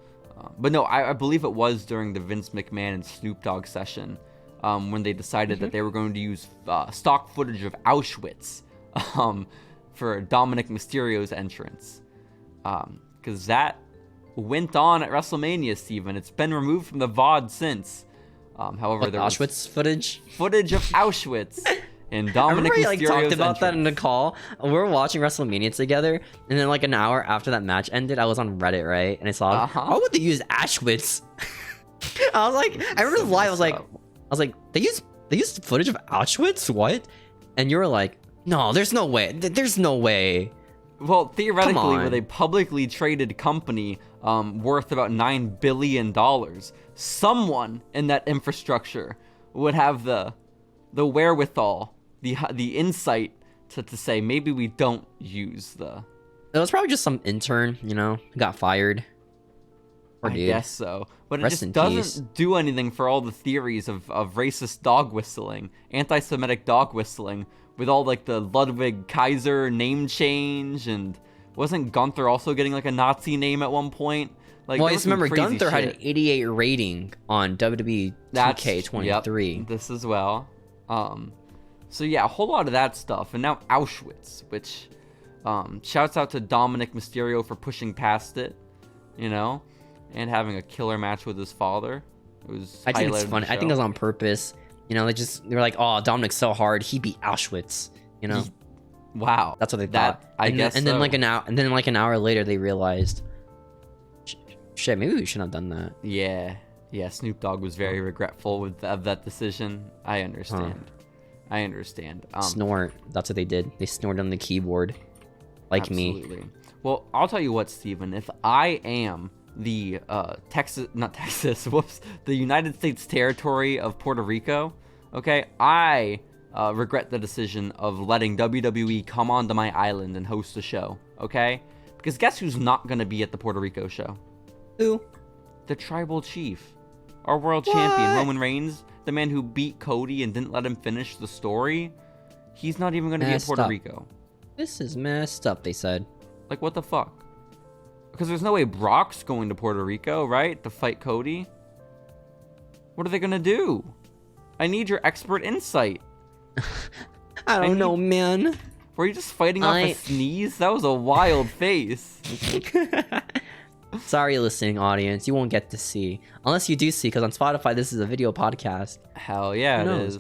But no, I believe it was during the Vince McMahon and Snoop Dogg session when they decided that they were going to use stock footage of Auschwitz for Dominik Mysterio's entrance. Because that went on at WrestleMania, Steven. It's been removed from the VOD since. However, there was Auschwitz footage of Auschwitz. And I Dominik remember Mysterio's talked about that in entrance. the call. We were watching WrestleMania together, and then like an hour after that match ended, I was on Reddit, right? And I saw, why would they use Auschwitz? I was like, I remember the line. I was like, they used footage of Auschwitz? What? And you were like, no, there's no way. There's no way. Well, theoretically, with a publicly traded company worth about $9 billion, someone in that infrastructure would have the wherewithal, the insight to say maybe we don't use the... It was probably just some intern, who got fired. Poor I dude. guess so. But it Rest just in doesn't peace. do anything for all the theories of racist dog whistling, anti-Semitic dog whistling, with all like the Ludwig Kaiser name change, and wasn't Gunther also getting like a Nazi name at one point? Like, Well, I there just was some remember crazy Gunther had shit. an 88 rating on WWE That's 2K23. Yep, this as well. So yeah, a whole lot of that stuff, and now Auschwitz, which shouts out to Dominik Mysterio for pushing past it, you know, and having a killer match with his father. It was. I think it's highlighted in funny. the I think it show. was on purpose. You know, they were like, "Oh, Dominik's so hard. He beat Auschwitz." You know, Wow, that's what they that, thought. I and guess. Then, and then so. like an hour later, they realized, shit, maybe we shouldn't have done that. Yeah. Snoop Dogg was very regretful of that decision. I understand. I understand. Snort. That's what they did. They snorted on the keyboard, like me. Absolutely. Well, I'll tell you what, Steven. If I am the the United States territory of Puerto Rico, okay, I regret the decision of letting WWE come onto my island and host a show, okay? Because guess who's not going to be at the Puerto Rico show? Who? The tribal chief, our world champion, Roman Reigns, the man who beat Cody and didn't let him finish the story. He's not even going to be at Puerto Rico. This is messed up, they said. Like, what the fuck? Because there's no way Brock's going to Puerto Rico, right? To fight Cody? What are they going to do? I need your expert insight. I don't know, man. Were you just fighting off a sneeze? That was a wild face. Sorry, listening audience. You won't get to see. Unless you do see, because on Spotify, this is a video podcast. Hell yeah, it is.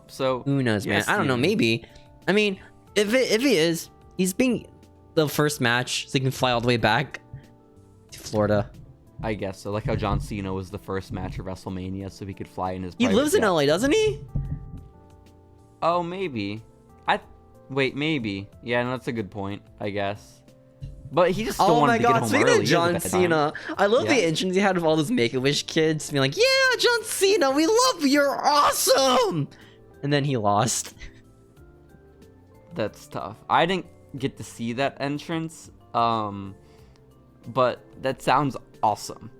So who knows, man? yes, I don't know. Maybe. I mean, if he is, he's being the first match, so he can fly all the way back to Florida. I guess so. Like how John Cena was the first match of WrestleMania, so he could fly in his. He lives in LA, doesn't he? Oh, maybe. Wait, maybe. Yeah, no, that's a good point. I guess. But he just still wanted to get home Speaking early. of John Cena, I love the entrance he had of all those Make-A-Wish kids being like, "Yeah, John Cena, we love you. You're awesome." And then he lost. That's tough. I didn't get to see that entrance, but that sounds awesome,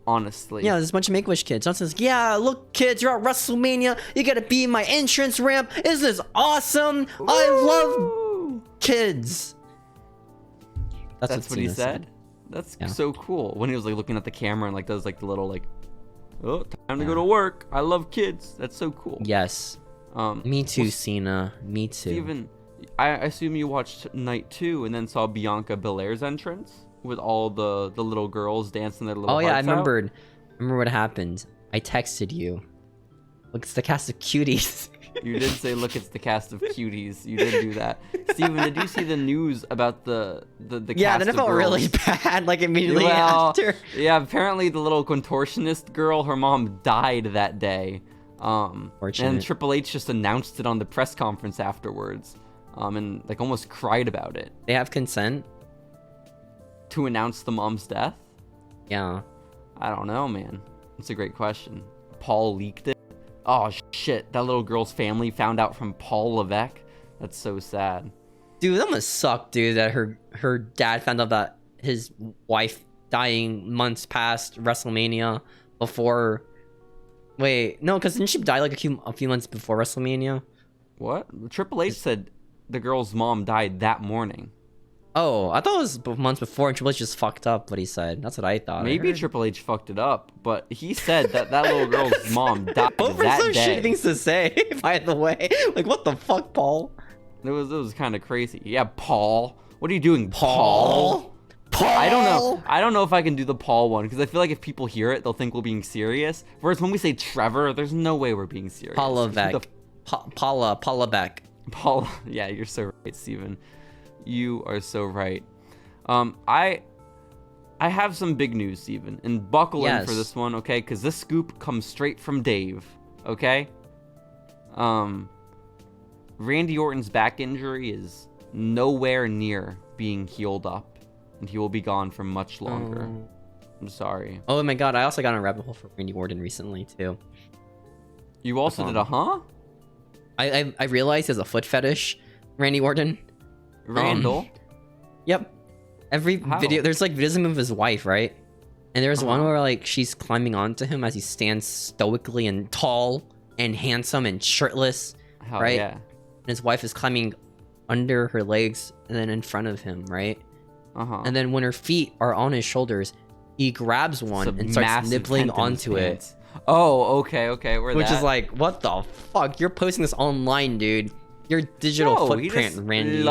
honestly. Yeah, there's a bunch of Make-A-Wish kids. John says, "Yeah, look, kids, you're at WrestleMania. You gotta be in my entrance ramp. Isn't this awesome? Woo! I love kids." That's what he said. That's so cool. When he was like looking at the camera and like does like the little like, "Oh, time to go to work. I love kids." That's so cool. Yes. Me too, Cena. Me too. Steven, I assume you watched night 2 and then saw Bianca Belair's entrance with all the little girls dancing their little. Oh yeah, I hearts out? remembered. Remember what happened? I texted you. Look, it's the cast of cuties. You did say, "Look, it's the cast of cuties." You did do that. Steven, did you see the news about the yeah, cast then it of felt girls? really bad, like immediately Well, after. Yeah, apparently the little contortionist girl, her mom died that day. And Triple H just announced it on the press conference afterwards, and like almost cried about it. They have consent to announce the mom's death? Yeah. I don't know, man. It's a great question. Paul leaked it. Oh shit! That little girl's family found out from Paul Levesque. That's so sad. Dude, that must suck, dude. That her dad found out that his wife dying months past WrestleMania before. Wait, no, because didn't she die like a few months before WrestleMania? What? Triple H said the girl's mom died that morning. Oh, I thought it was months before, and Triple H just fucked up what he said. That's what I thought. Maybe Triple H fucked it up, but he said that little girl's mom died Both that some day. shit things to say, by the way. Like, what the fuck, Paul? It was kind of crazy. Yeah, Paul. What are you doing, Paul? I don't know if I can do the Paul one, because I feel like if people hear it, they'll think we're being serious. Whereas when we say Trevor, there's no way we're being serious. Paula Beck. Paula Beck. Paul. Yeah, you're so right, Steven. You are so right. I have some big news, Steven, and buckle in for this one, okay? Because this scoop comes straight from Dave, okay? Randy Orton's back injury is nowhere near being healed up, and he will be gone for much longer. I'm sorry. Oh my god, I also got on a rabbit hole for Randy Orton recently, too. You also did a huh? I realized there's a foot fetish, Randy Orton. Randall? Yep. Every video, there's like videos of him with his wife, right? And there's one where like she's climbing onto him as he stands stoically and tall and handsome and shirtless, Hell right? yeah. And his wife is climbing under her legs and then in front of him, right? And then when her feet are on his shoulders, he grabs one and starts nibbling onto it. Oh, okay. Which is like, what the fuck? You're posting this online, dude. Your digital footprint, Randy.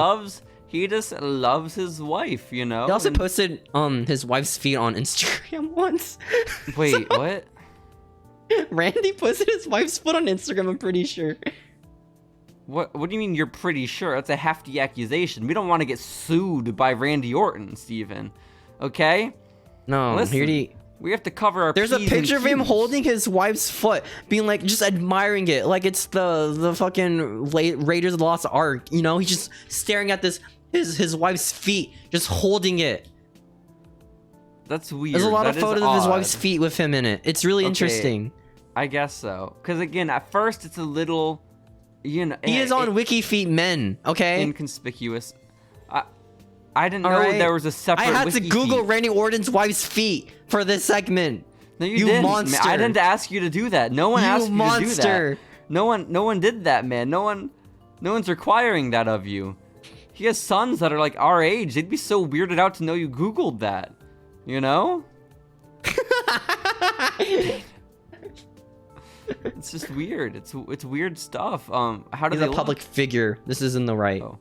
He just loves his wife, you know? He also posted his wife's feet on Instagram once. Wait, what? Randy posted his wife's foot on Instagram, I'm pretty sure. What do you mean you're pretty sure? That's a hefty accusation. We don't want to get sued by Randy Orton, Steven. Okay? No, listen, we have to cover our There's a P's picture and of him Q's. holding his wife's foot, being like, just admiring it, like it's the fucking Raiders of the Lost Ark, you know? He's just staring at his wife's feet, just holding it. That's weird. There's a lot of That is photos of his odd. wife's feet with him in it. It's really interesting. I guess so. Because again, at first it's a little, you know, He is on Wiki Feet Men, okay? inconspicuous. I didn't know there was a separate. I had to Wiki Google feed. Randy Orton's wife's feet for this segment. No, You didn't. monster. I didn't ask you to do that. No one You asked you to do monster. that. No one did that, man. No one's requiring that of you. He has sons that are like our age. They'd be so weirded out to know you Googled that. You know? It's just weird. It's weird stuff. How do He's they a public figure. This is in the right. Oh.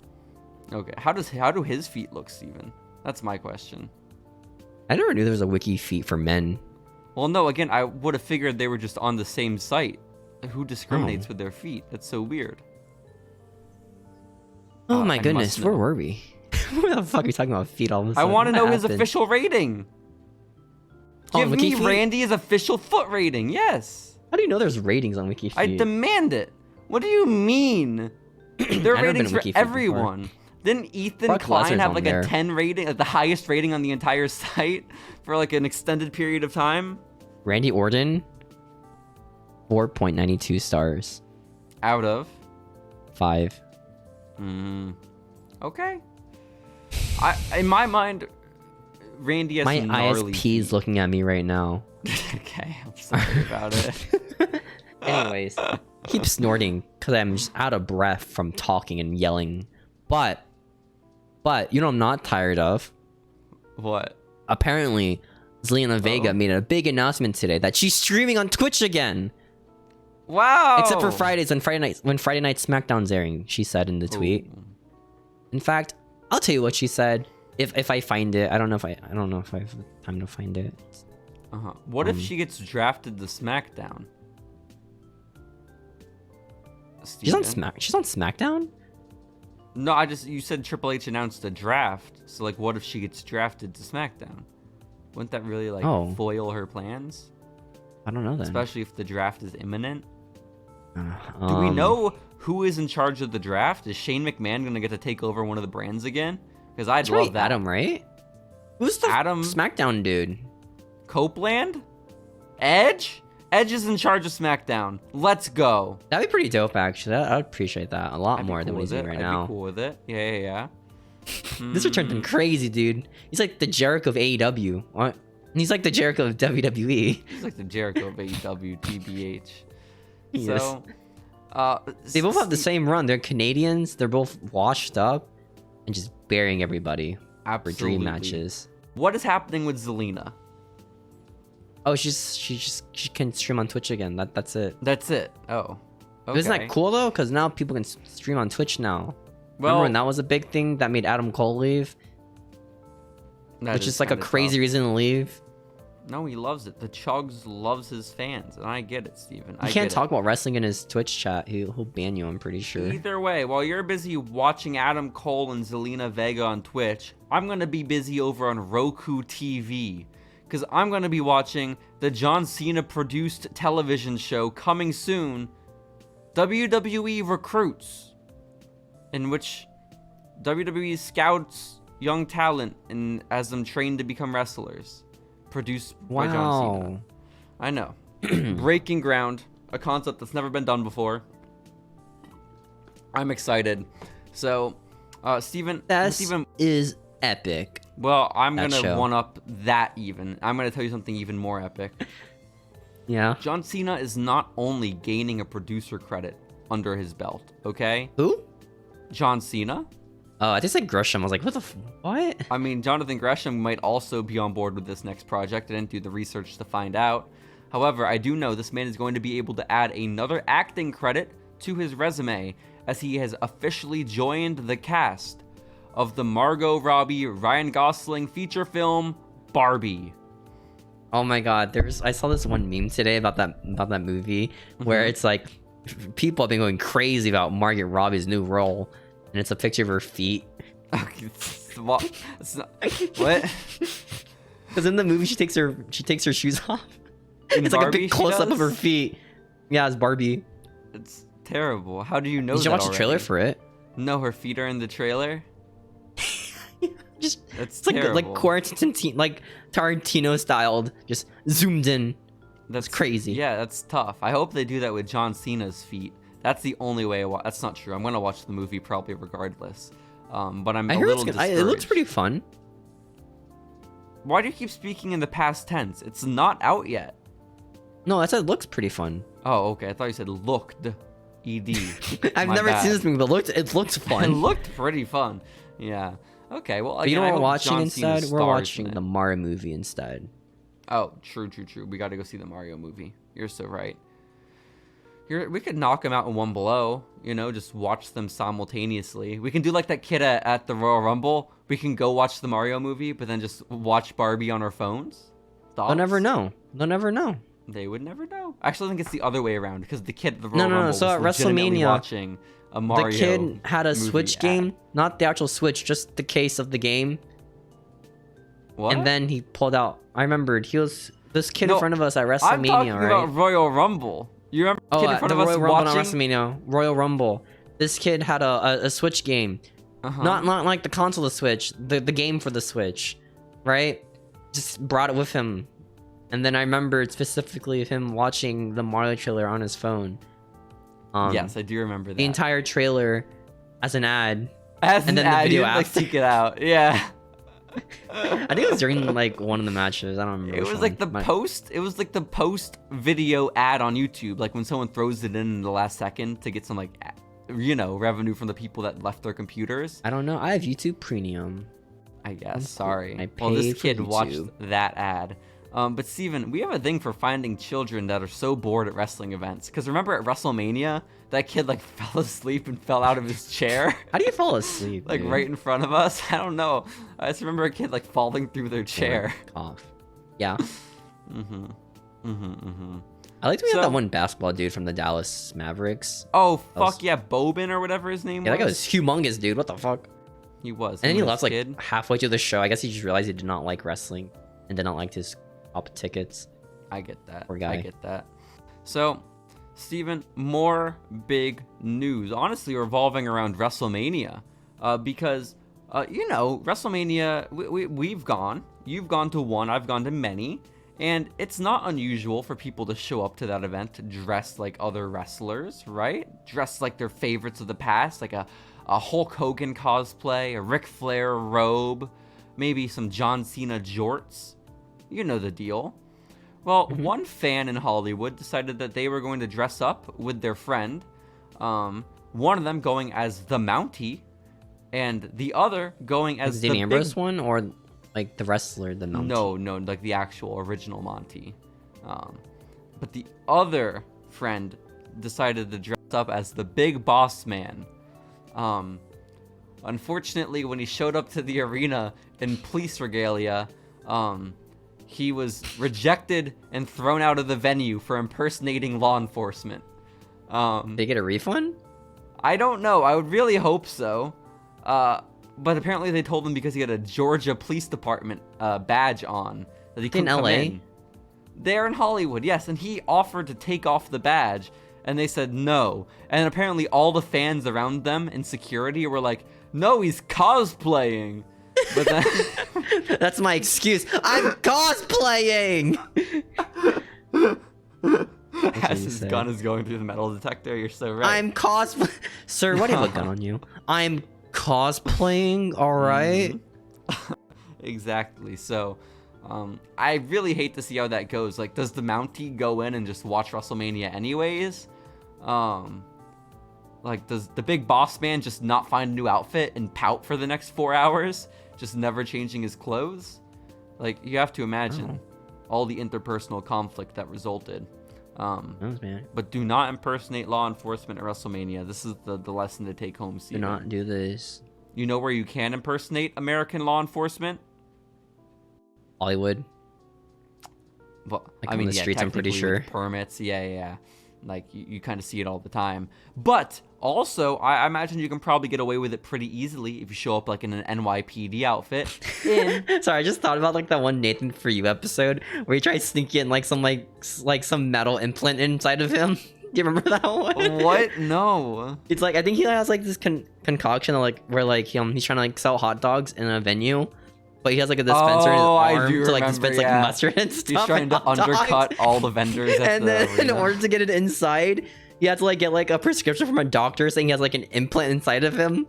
Okay. How do his feet look, Steven? That's my question. I never knew there was a Wiki Feet for men. Well, no. Again, I would have figured they were just on the same site. Who discriminates with their feet? That's so weird. Oh my I goodness, must where know. were we? What the fuck are you talking about feet all of a I sudden? want to know What his happened? official rating. Give Wiki me Feet? Randy's official foot rating. Yes. How do you know there's ratings on Wiki Feet? I demand it. What do you mean? There are I've never been ratings to for Wiki Feet everyone. Didn't Ethan Brock Klein Lesnar's have on like there. a 10 rating, like the highest rating on the entire site for like an extended period of time? Randy Orton, 4.92 stars. Out of? 5. Okay. In my mind, Randy has My some gnarly ISP is looking at me right now. Okay, I'm sorry about it. Anyways, keep snorting because I'm just out of breath from talking and yelling. But you know what I'm not tired of? What? Apparently, Zelina Vega made a big announcement today that she's streaming on Twitch again. Wow. Except for Fridays and Friday nights when Friday Night SmackDown's airing, she said in the tweet. In fact, I'll tell you what she said if I find it. I don't know if I have the time to find it. What if she gets drafted to SmackDown? She's on Steven? She's on SmackDown? No, you said Triple H announced a draft. So like, what if she gets drafted to SmackDown? Wouldn't that really like foil her plans? I don't know then. Especially if the draft is imminent. Do we know who is in charge of the draft? Is Shane McMahon gonna get to take over one of the brands again? Because I'd love that. Adam, right? Who's the Adam SmackDown dude? Copeland? Edge? Edge is in charge of SmackDown. Let's go. That'd be pretty dope, actually. I would appreciate that a lot I'd be more cool than what he's with doing it. right I'd now. be cool with it. Yeah. This return's been crazy, dude. He's like the Jericho of AEW. What? He's like the Jericho of WWE. He's like the Jericho of AEW, TBH. Yes. So, They both have the same run. They're Canadians. They're both washed up and just burying everybody for dream matches. What is happening with Zelina? Oh, she can stream on Twitch again. That's it. That's it. Oh. Okay. Isn't that cool though? Because now people can stream on Twitch now. Well, Remember when that was a big thing that made Adam Cole leave? Which is like a crazy reason to leave. No, he loves it. The Chugs loves his fans, and I get it, Steven. You can't talk about wrestling in his Twitch chat. He'll ban you, I'm pretty sure. Either way, while you're busy watching Adam Cole and Zelina Vega on Twitch, I'm going to be busy over on Roku TV. Because I'm going to be watching the John Cena produced television show coming soon, WWE Recruits, in which WWE scouts young talent and has them trained to become wrestlers. Produced by John Cena. I know. Breaking ground, a concept that's never been done before. I'm excited. So, Steven, This is epic. Well, I'm That gonna show. one up that even. I'm gonna tell you something even more epic. Yeah. John Cena is not only gaining a producer credit under his belt, okay? Who? John Cena. Oh, I just said Gresham. I was like, what? I mean, Jonathan Gresham might also be on board with this next project. I didn't do the research to find out. However, I do know this man is going to be able to add another acting credit to his resume, as he has officially joined the cast of the Margot Robbie, Ryan Gosling feature film, Barbie. Oh my god, I saw this one meme today about that movie where it's like people have been going crazy about Margot Robbie's new role, and it's a picture of her feet. What? What? Because in the movie she takes her shoes off. In It's like Barbie, a big she close up of her does? feet. Yeah, it's Barbie. It's terrible. How do you know Did you that watch the trailer already? for it? No, her feet are in the trailer. Just That's it's like terrible. like Tarantino styled, just zoomed in. That's crazy. Yeah, that's tough. I hope they do that with John Cena's feet. That's the only way. That's not true. I'm gonna watch the movie probably regardless. But I'm I a heard little it looks discouraged. pretty fun. Why do you keep speaking in the past tense? It's not out yet. No, I said it looks pretty fun. Oh, okay. I thought you said looked. ED. I've My never bad. seen this movie, but it looks It fun. looked pretty fun. Yeah. Okay. Well, But you know again, what I we're hope watching John Cena instead? We're stars watching in the it. Mario movie instead. Oh, true. We got to go see the Mario movie. You're so right. We could knock them out in one blow. You know, just watch them simultaneously. We can do like that kid at the Royal Rumble. We can go watch the Mario movie, but then just watch Barbie on our phones. Thoughts? They'll never know. They'll never know. They would never know. Actually, I think it's the other way around because the kid at the No, Royal no, no. Rumble So was at legitimately WrestleMania, watching a Mario The kid had a movie Switch ad. game, not the actual Switch, just the case of the game. What? And then he pulled out. I remembered this kid No, in front of us at I'm WrestleMania, talking right? about Royal Rumble. You remember the Oh, kid in at front the of us Royal Rumble, not watching? WrestleMania. Royal Rumble. This kid had a Switch game. Uh-huh. Not like the console of the Switch, the game for the Switch, right? Just brought it with him. And then I remembered specifically of him watching the Mario trailer on his phone. Yes, I do remember that. The entire trailer as an ad. As and an then the ad, video you didn't, like after. seek it out. Yeah. I think it was during like one of the matches. I don't remember. It which was like the one. post. It was like the post video ad on YouTube, like when someone throws it in the last second to get some like, revenue from the people that left their computers. I don't know. I have YouTube Premium. I guess. Sorry. I Well, this paid for kid watched YouTube. that ad. But Steven, we have a thing for finding children that are so bored at wrestling events. Because remember at WrestleMania, that kid like fell asleep and fell out of his chair, How do you fall asleep? like dude? right in front of us. I don't know. I just remember a kid like falling through their chair. Cough. Yeah. Mm-hmm. I liked we had So- that one basketball dude from the Dallas Mavericks. Oh That was- fuck yeah, Bobin or whatever his name Yeah, that guy was. was humongous, dude. What the fuck? He was. And then him he and left his like kid. halfway through the show. I guess he just realized he did not like wrestling and did not like his top tickets. I get that. Poor guy. I get that. So, Steven, more big news. Honestly, revolving around WrestleMania, because WrestleMania. We've gone. You've gone to one. I've gone to many. And it's not unusual for people to show up to that event dressed like other wrestlers, right? Dressed like their favorites of the past, like a Hulk Hogan cosplay, a Ric Flair robe, maybe some John Cena jorts. You know the deal. Well, one fan in Hollywood decided that they were going to dress up with their friend, one of them going as the Mountie, and the other going as The the Ambrose big... one or like the wrestler, the Mountie? No, like the actual original Monty. But the other friend decided to dress up as the Big Boss Man. Unfortunately, when he showed up to the arena in police regalia, he was rejected and thrown out of the venue for impersonating law enforcement. Did they get a refund? I don't know. I would really hope so. But apparently they told him because he had a Georgia Police Department badge on that he couldn't In come LA? in. They're in Hollywood, yes, and he offered to take off the badge, and they said no. And apparently all the fans around them in security were like, "No, he's cosplaying." But then That's my excuse. I'm cosplaying. as his say. gun is going through the metal detector, you're so right. I'm cosplay. Sir, why do you have a gun on you? I'm cosplaying. All right. Exactly. So, I really hate to see how that goes. Like, does the Mountie go in and just watch WrestleMania anyways? Like, does the big boss man just not find a new outfit and pout for the next 4 hours, just never changing his clothes? Like, you have to imagine all the interpersonal conflict that resulted. But do not impersonate law enforcement at WrestleMania. This is the lesson to take home, Steven. Do not do this. You know where you can impersonate American law enforcement? Hollywood. Well, like on the streets, I'm pretty sure. Permits, yeah. Like, you kind of see it all the time. But also, I imagine you can probably get away with it pretty easily if you show up like in an NYPD outfit. Sorry, I just thought about like that one Nathan For You episode where he tried sneaking like some metal implant inside of him. Do you remember that one? What? No. It's like, I think he has like this concoction of, like, where like he's trying to like sell hot dogs in a venue. But he has like a dispenser in his arm to like dispense like mustard and stuff. He's trying to undercut all the vendors at and then in order to get it inside, you have to like get like a prescription from a doctor saying he has like an implant inside of him.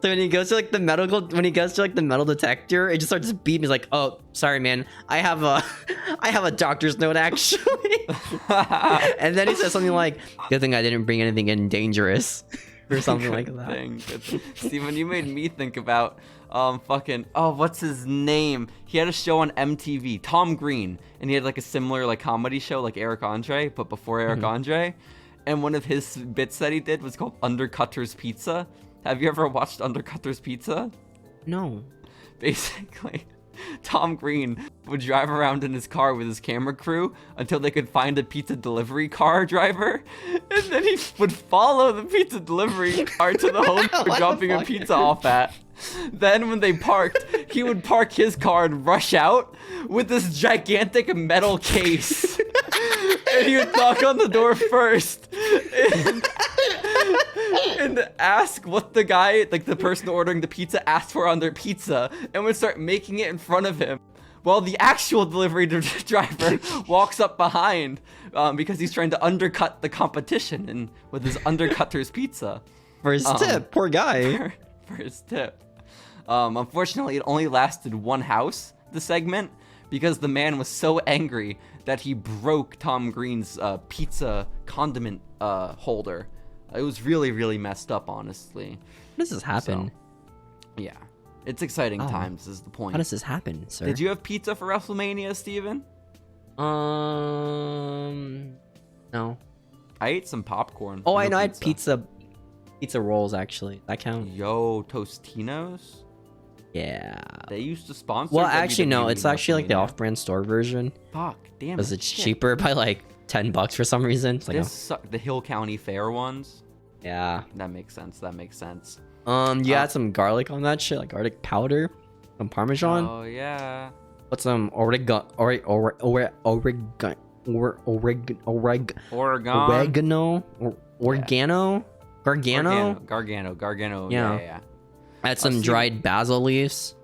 So when he goes to like the metal detector, it just starts beeping. He's like, "Oh, sorry, man. I have a doctor's note actually." And then he says something like, "Good thing I didn't bring anything in dangerous," or something like that. Steven, you made me think about what's his name? He had a show on MTV, Tom Green, and he had like a similar like comedy show like Eric Andre, but before Eric Andre. And one of his bits that he did was called Undercutter's Pizza. Have you ever watched Undercutter's Pizza? No. Basically, Tom Green would drive around in his car with his camera crew until they could find a pizza delivery car driver, and then he would follow the pizza delivery car to the home for dropping a pizza off at. Then when they parked, he would park his car and rush out with this gigantic metal case. And he would knock on the door first and ask what the guy, like the person ordering the pizza, asked for on their pizza, and would start making it in front of him while the actual delivery driver walks up behind because he's trying to undercut the competition and with his Undercutter's Pizza. For his tip, poor guy. For his tip. Unfortunately, it only lasted one house, the segment, because the man was so angry that he broke Tom Green's pizza condiment holder. It was really, really messed up, honestly. How does this happen? So, yeah. It's exciting times, is the point. How does this happen, sir? Did you have pizza for WrestleMania, Steven? No. I ate some popcorn. Oh, I know. I had pizza rolls, actually. That count? Yo, Tostinos? Yeah. They used to sponsor. Well, actually, no. It's actually like the off-brand store version. Fuck, damn. Because it's cheaper by like $10 for some reason. It's like the Hill County Fair ones. Yeah. That makes sense. You add some garlic on that shit, like garlic powder, some Parmesan. Oh yeah. Put some oregano, Gargano. Yeah. Add some dried basil leaves.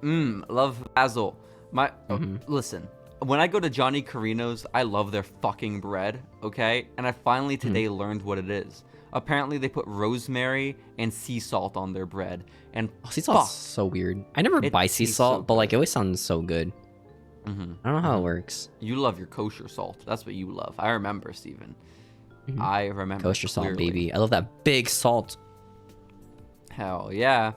Love basil. Listen, when I go to Johnny Carino's, I love their fucking bread, okay? And I finally today learned what it is. Apparently, they put rosemary and sea salt on their bread. And sea salt's so weird. I never buy sea salt, but like it always sounds so good. I don't know how it works. You love your kosher salt. That's what you love. I remember, Steven. I remember. Kosher salt, baby. I love that big salt. Hell yeah.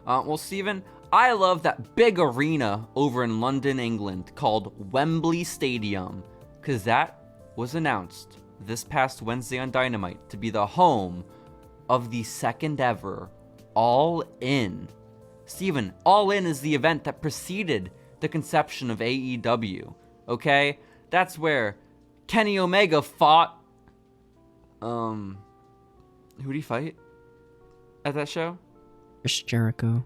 Well, Steven, I love that big arena over in London, England called Wembley Stadium, because that was announced this past Wednesday on Dynamite to be the home of the second ever All In. Steven, All In is the event that preceded the conception of AEW, okay? That's where Kenny Omega fought, who did he fight at that show? Chris Jericho.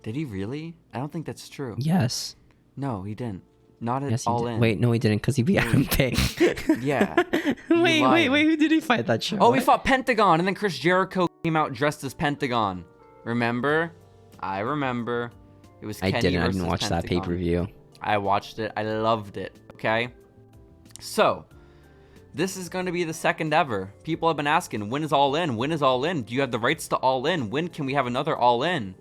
Did he really? I don't think that's true. Yes. No, he didn't. Not at All In. Wait, no, he didn't, because he beat Adam Page. Yeah. Wait, who did he fight that show? Oh, he fought Pentagon, and then Chris Jericho came out dressed as Pentagon. Remember? I remember. It was Kenny versus I didn't watch Pentagon. that pay-per-view. I watched it. I loved it, okay? So, this is going to be the second ever. People have been asking, when is All In? When is All In? Do you have the rights to All In? When can we have another All In?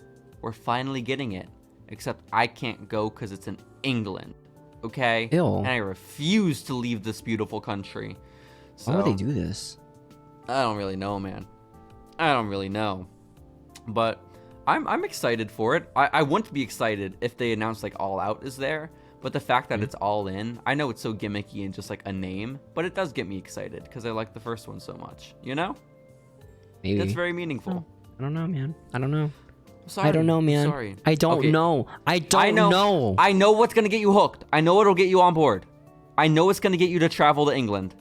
we're finally getting it. Except I can't go because it's in England. Okay? Ew. And I refuse to leave this beautiful country. So, Why would they do this? I don't really know, man. I don't really know. But I'm excited for it. I wouldn't be excited if they announced like All Out is there. But the fact that it's All In, I know it's so gimmicky and just like a name, but it does get me excited because I like the first one so much. You know? Maybe. That's very meaningful. I don't know, man. I don't know. Sorry. I don't know, man. Sorry. I don't know. I don't know. I know what's gonna get you hooked. I know it'll get you on board. I know it's gonna get you to travel to England.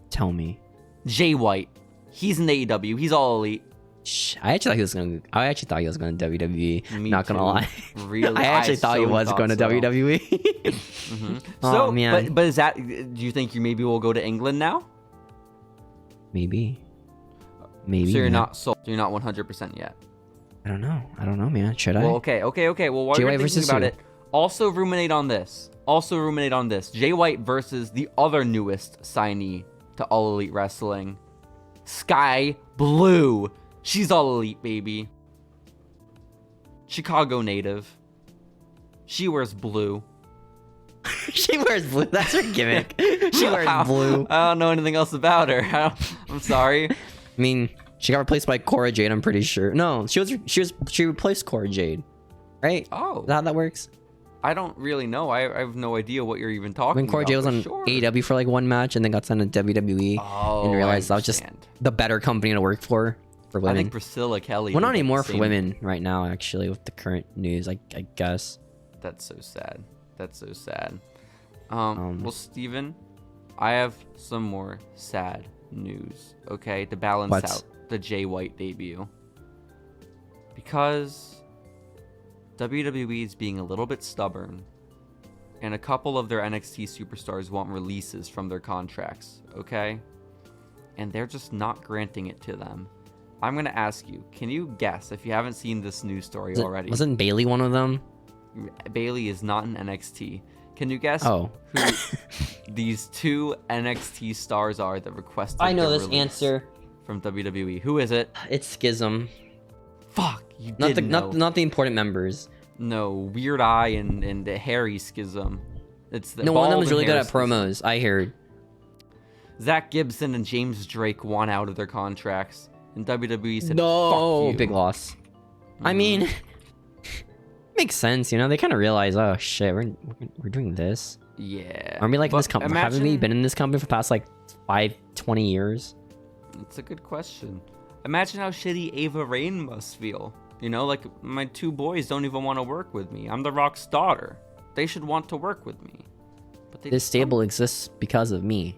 Tell me. Jay White. He's in AEW. He's all elite. I actually thought he was going to WWE. Me Not gonna too. lie. Really, I actually thought he was going to WWE. Mm-hmm. Oh, So, man. but is that? Do you think you maybe will go to England now? Maybe. So you're man. not sold. You're not 100% yet. I don't know, man. Should I? Well, okay. Well, while Jay you're White thinking versus about who? it, also ruminate on this. Jay White versus the other newest signee to All Elite Wrestling, Sky Blue. She's All Elite, baby. Chicago native. She wears blue. She wears blue. That's her gimmick. She wears blue. I don't know anything else about her. I'm sorry. I mean, she got replaced by Cora Jade. I'm pretty sure. No, she replaced Cora Jade, right? Oh, Is that how that works? I don't really know. I have no idea what you're even talking When Cora about. Jade was on sure. AEW for like one match and then got signed to WWE and realized that was just the better company to work for women. I think Priscilla Kelly. Well, not did the anymore for same. women right now, actually, with the current news, I guess. That's so sad. Well, Steven, I have some more sad news, okay, to balance out the Jay White debut. Because WWE is being a little bit stubborn, and a couple of their NXT superstars want releases from their contracts, okay? And they're just not granting it to them. I'm going to ask you, can you guess, if you haven't seen this news story already? Wasn't Bailey one of them? Bailey is not in NXT. Can you guess who these two NXT stars are that requested I know their this release answer. from WWE? Who is it? It's Schism. Fuck, you didn't know. Not the important members. No, Weird Eye and the Harry Schism. It's the one of them Bald is and really good Hair at promos, I heard. Zach Gibson and James Drake want out of their contracts, and WWE said, no, "Fuck you." big loss. I mean, makes sense, you know. They kind of realize, oh shit, we're doing this. Yeah. Aren't we like in But this company? Haven't we been in this company for the past like 20 years? It's a good question. Imagine how shitty Ava Rain must feel. You know, like my two boys don't even want to work with me. I'm the Rock's daughter. They should want to work with me. But they This just don't. stable exists because of me.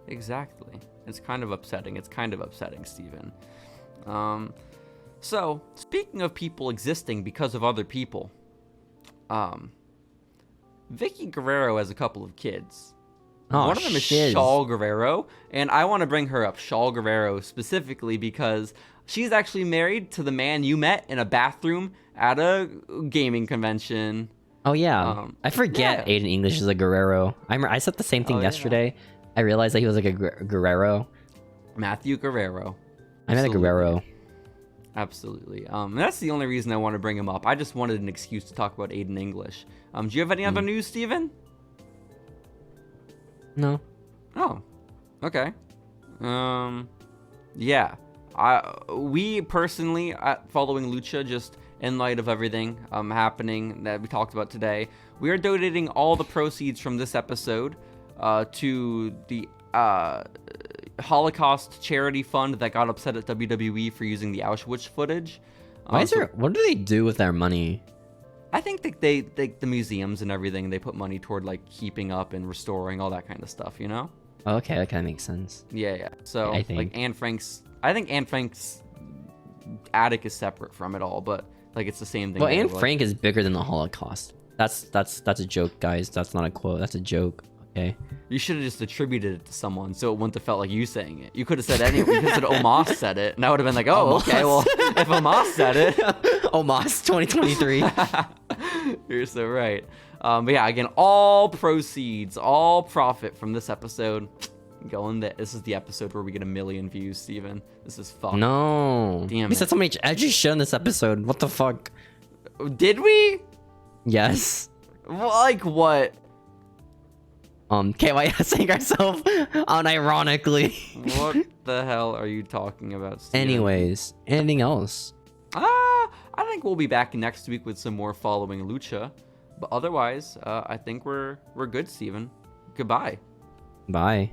Exactly. It's kind of upsetting. Steven. So, speaking of people existing because of other people, Vicky Guerrero has a couple of kids. Oh, One of them is shiz. Shaul Guerrero, and I want to bring her up, Shaul Guerrero, specifically because she's actually married to the man you met in a bathroom at a gaming convention. Oh yeah, I forget Aiden English is a Guerrero. I said the same thing yesterday. I realized that he was like a Guerrero. Matthew Guerrero. I meant a Guerrero. Absolutely. And that's the only reason I want to bring him up. I just wanted an excuse to talk about Aiden English. Do you have any other news, Steven? No. Oh, okay. Yeah. We personally at Following Lucha, just in light of everything happening that we talked about today, we are donating all the proceeds from this episode to the Holocaust charity fund that got upset at WWE for using the Auschwitz footage. What do they do with their money? I think that the museums and everything, they put money toward like keeping up and restoring all that kind of stuff, you know? Oh, okay, that makes sense. Yeah. So I think. like Anne Frank's attic is separate from it all, but like it's the same thing. Well, Anne Frank is bigger than the Holocaust. That's a joke, guys. That's not a quote. That's a joke. Okay. You should have just attributed it to someone, so it wouldn't have felt like you saying it. You could have said anything. You could have said Omos said it, and I would have been like, oh, okay. Well, if Omos said it, Omos 2023. You're so right. But yeah, again, all proceeds, all profit from this episode going that. This is the episode where we get 1 million views, Steven. This is fucked. No. Damn We it. said so much edgy shit in this episode. What the fuck? Did we? Yes. Like what? KYSing ourselves unironically. What the hell are you talking about, Steven? Anyways, anything else? I think we'll be back next week with some more Following Lucha. But otherwise, I think we're good, Steven. Goodbye. Bye.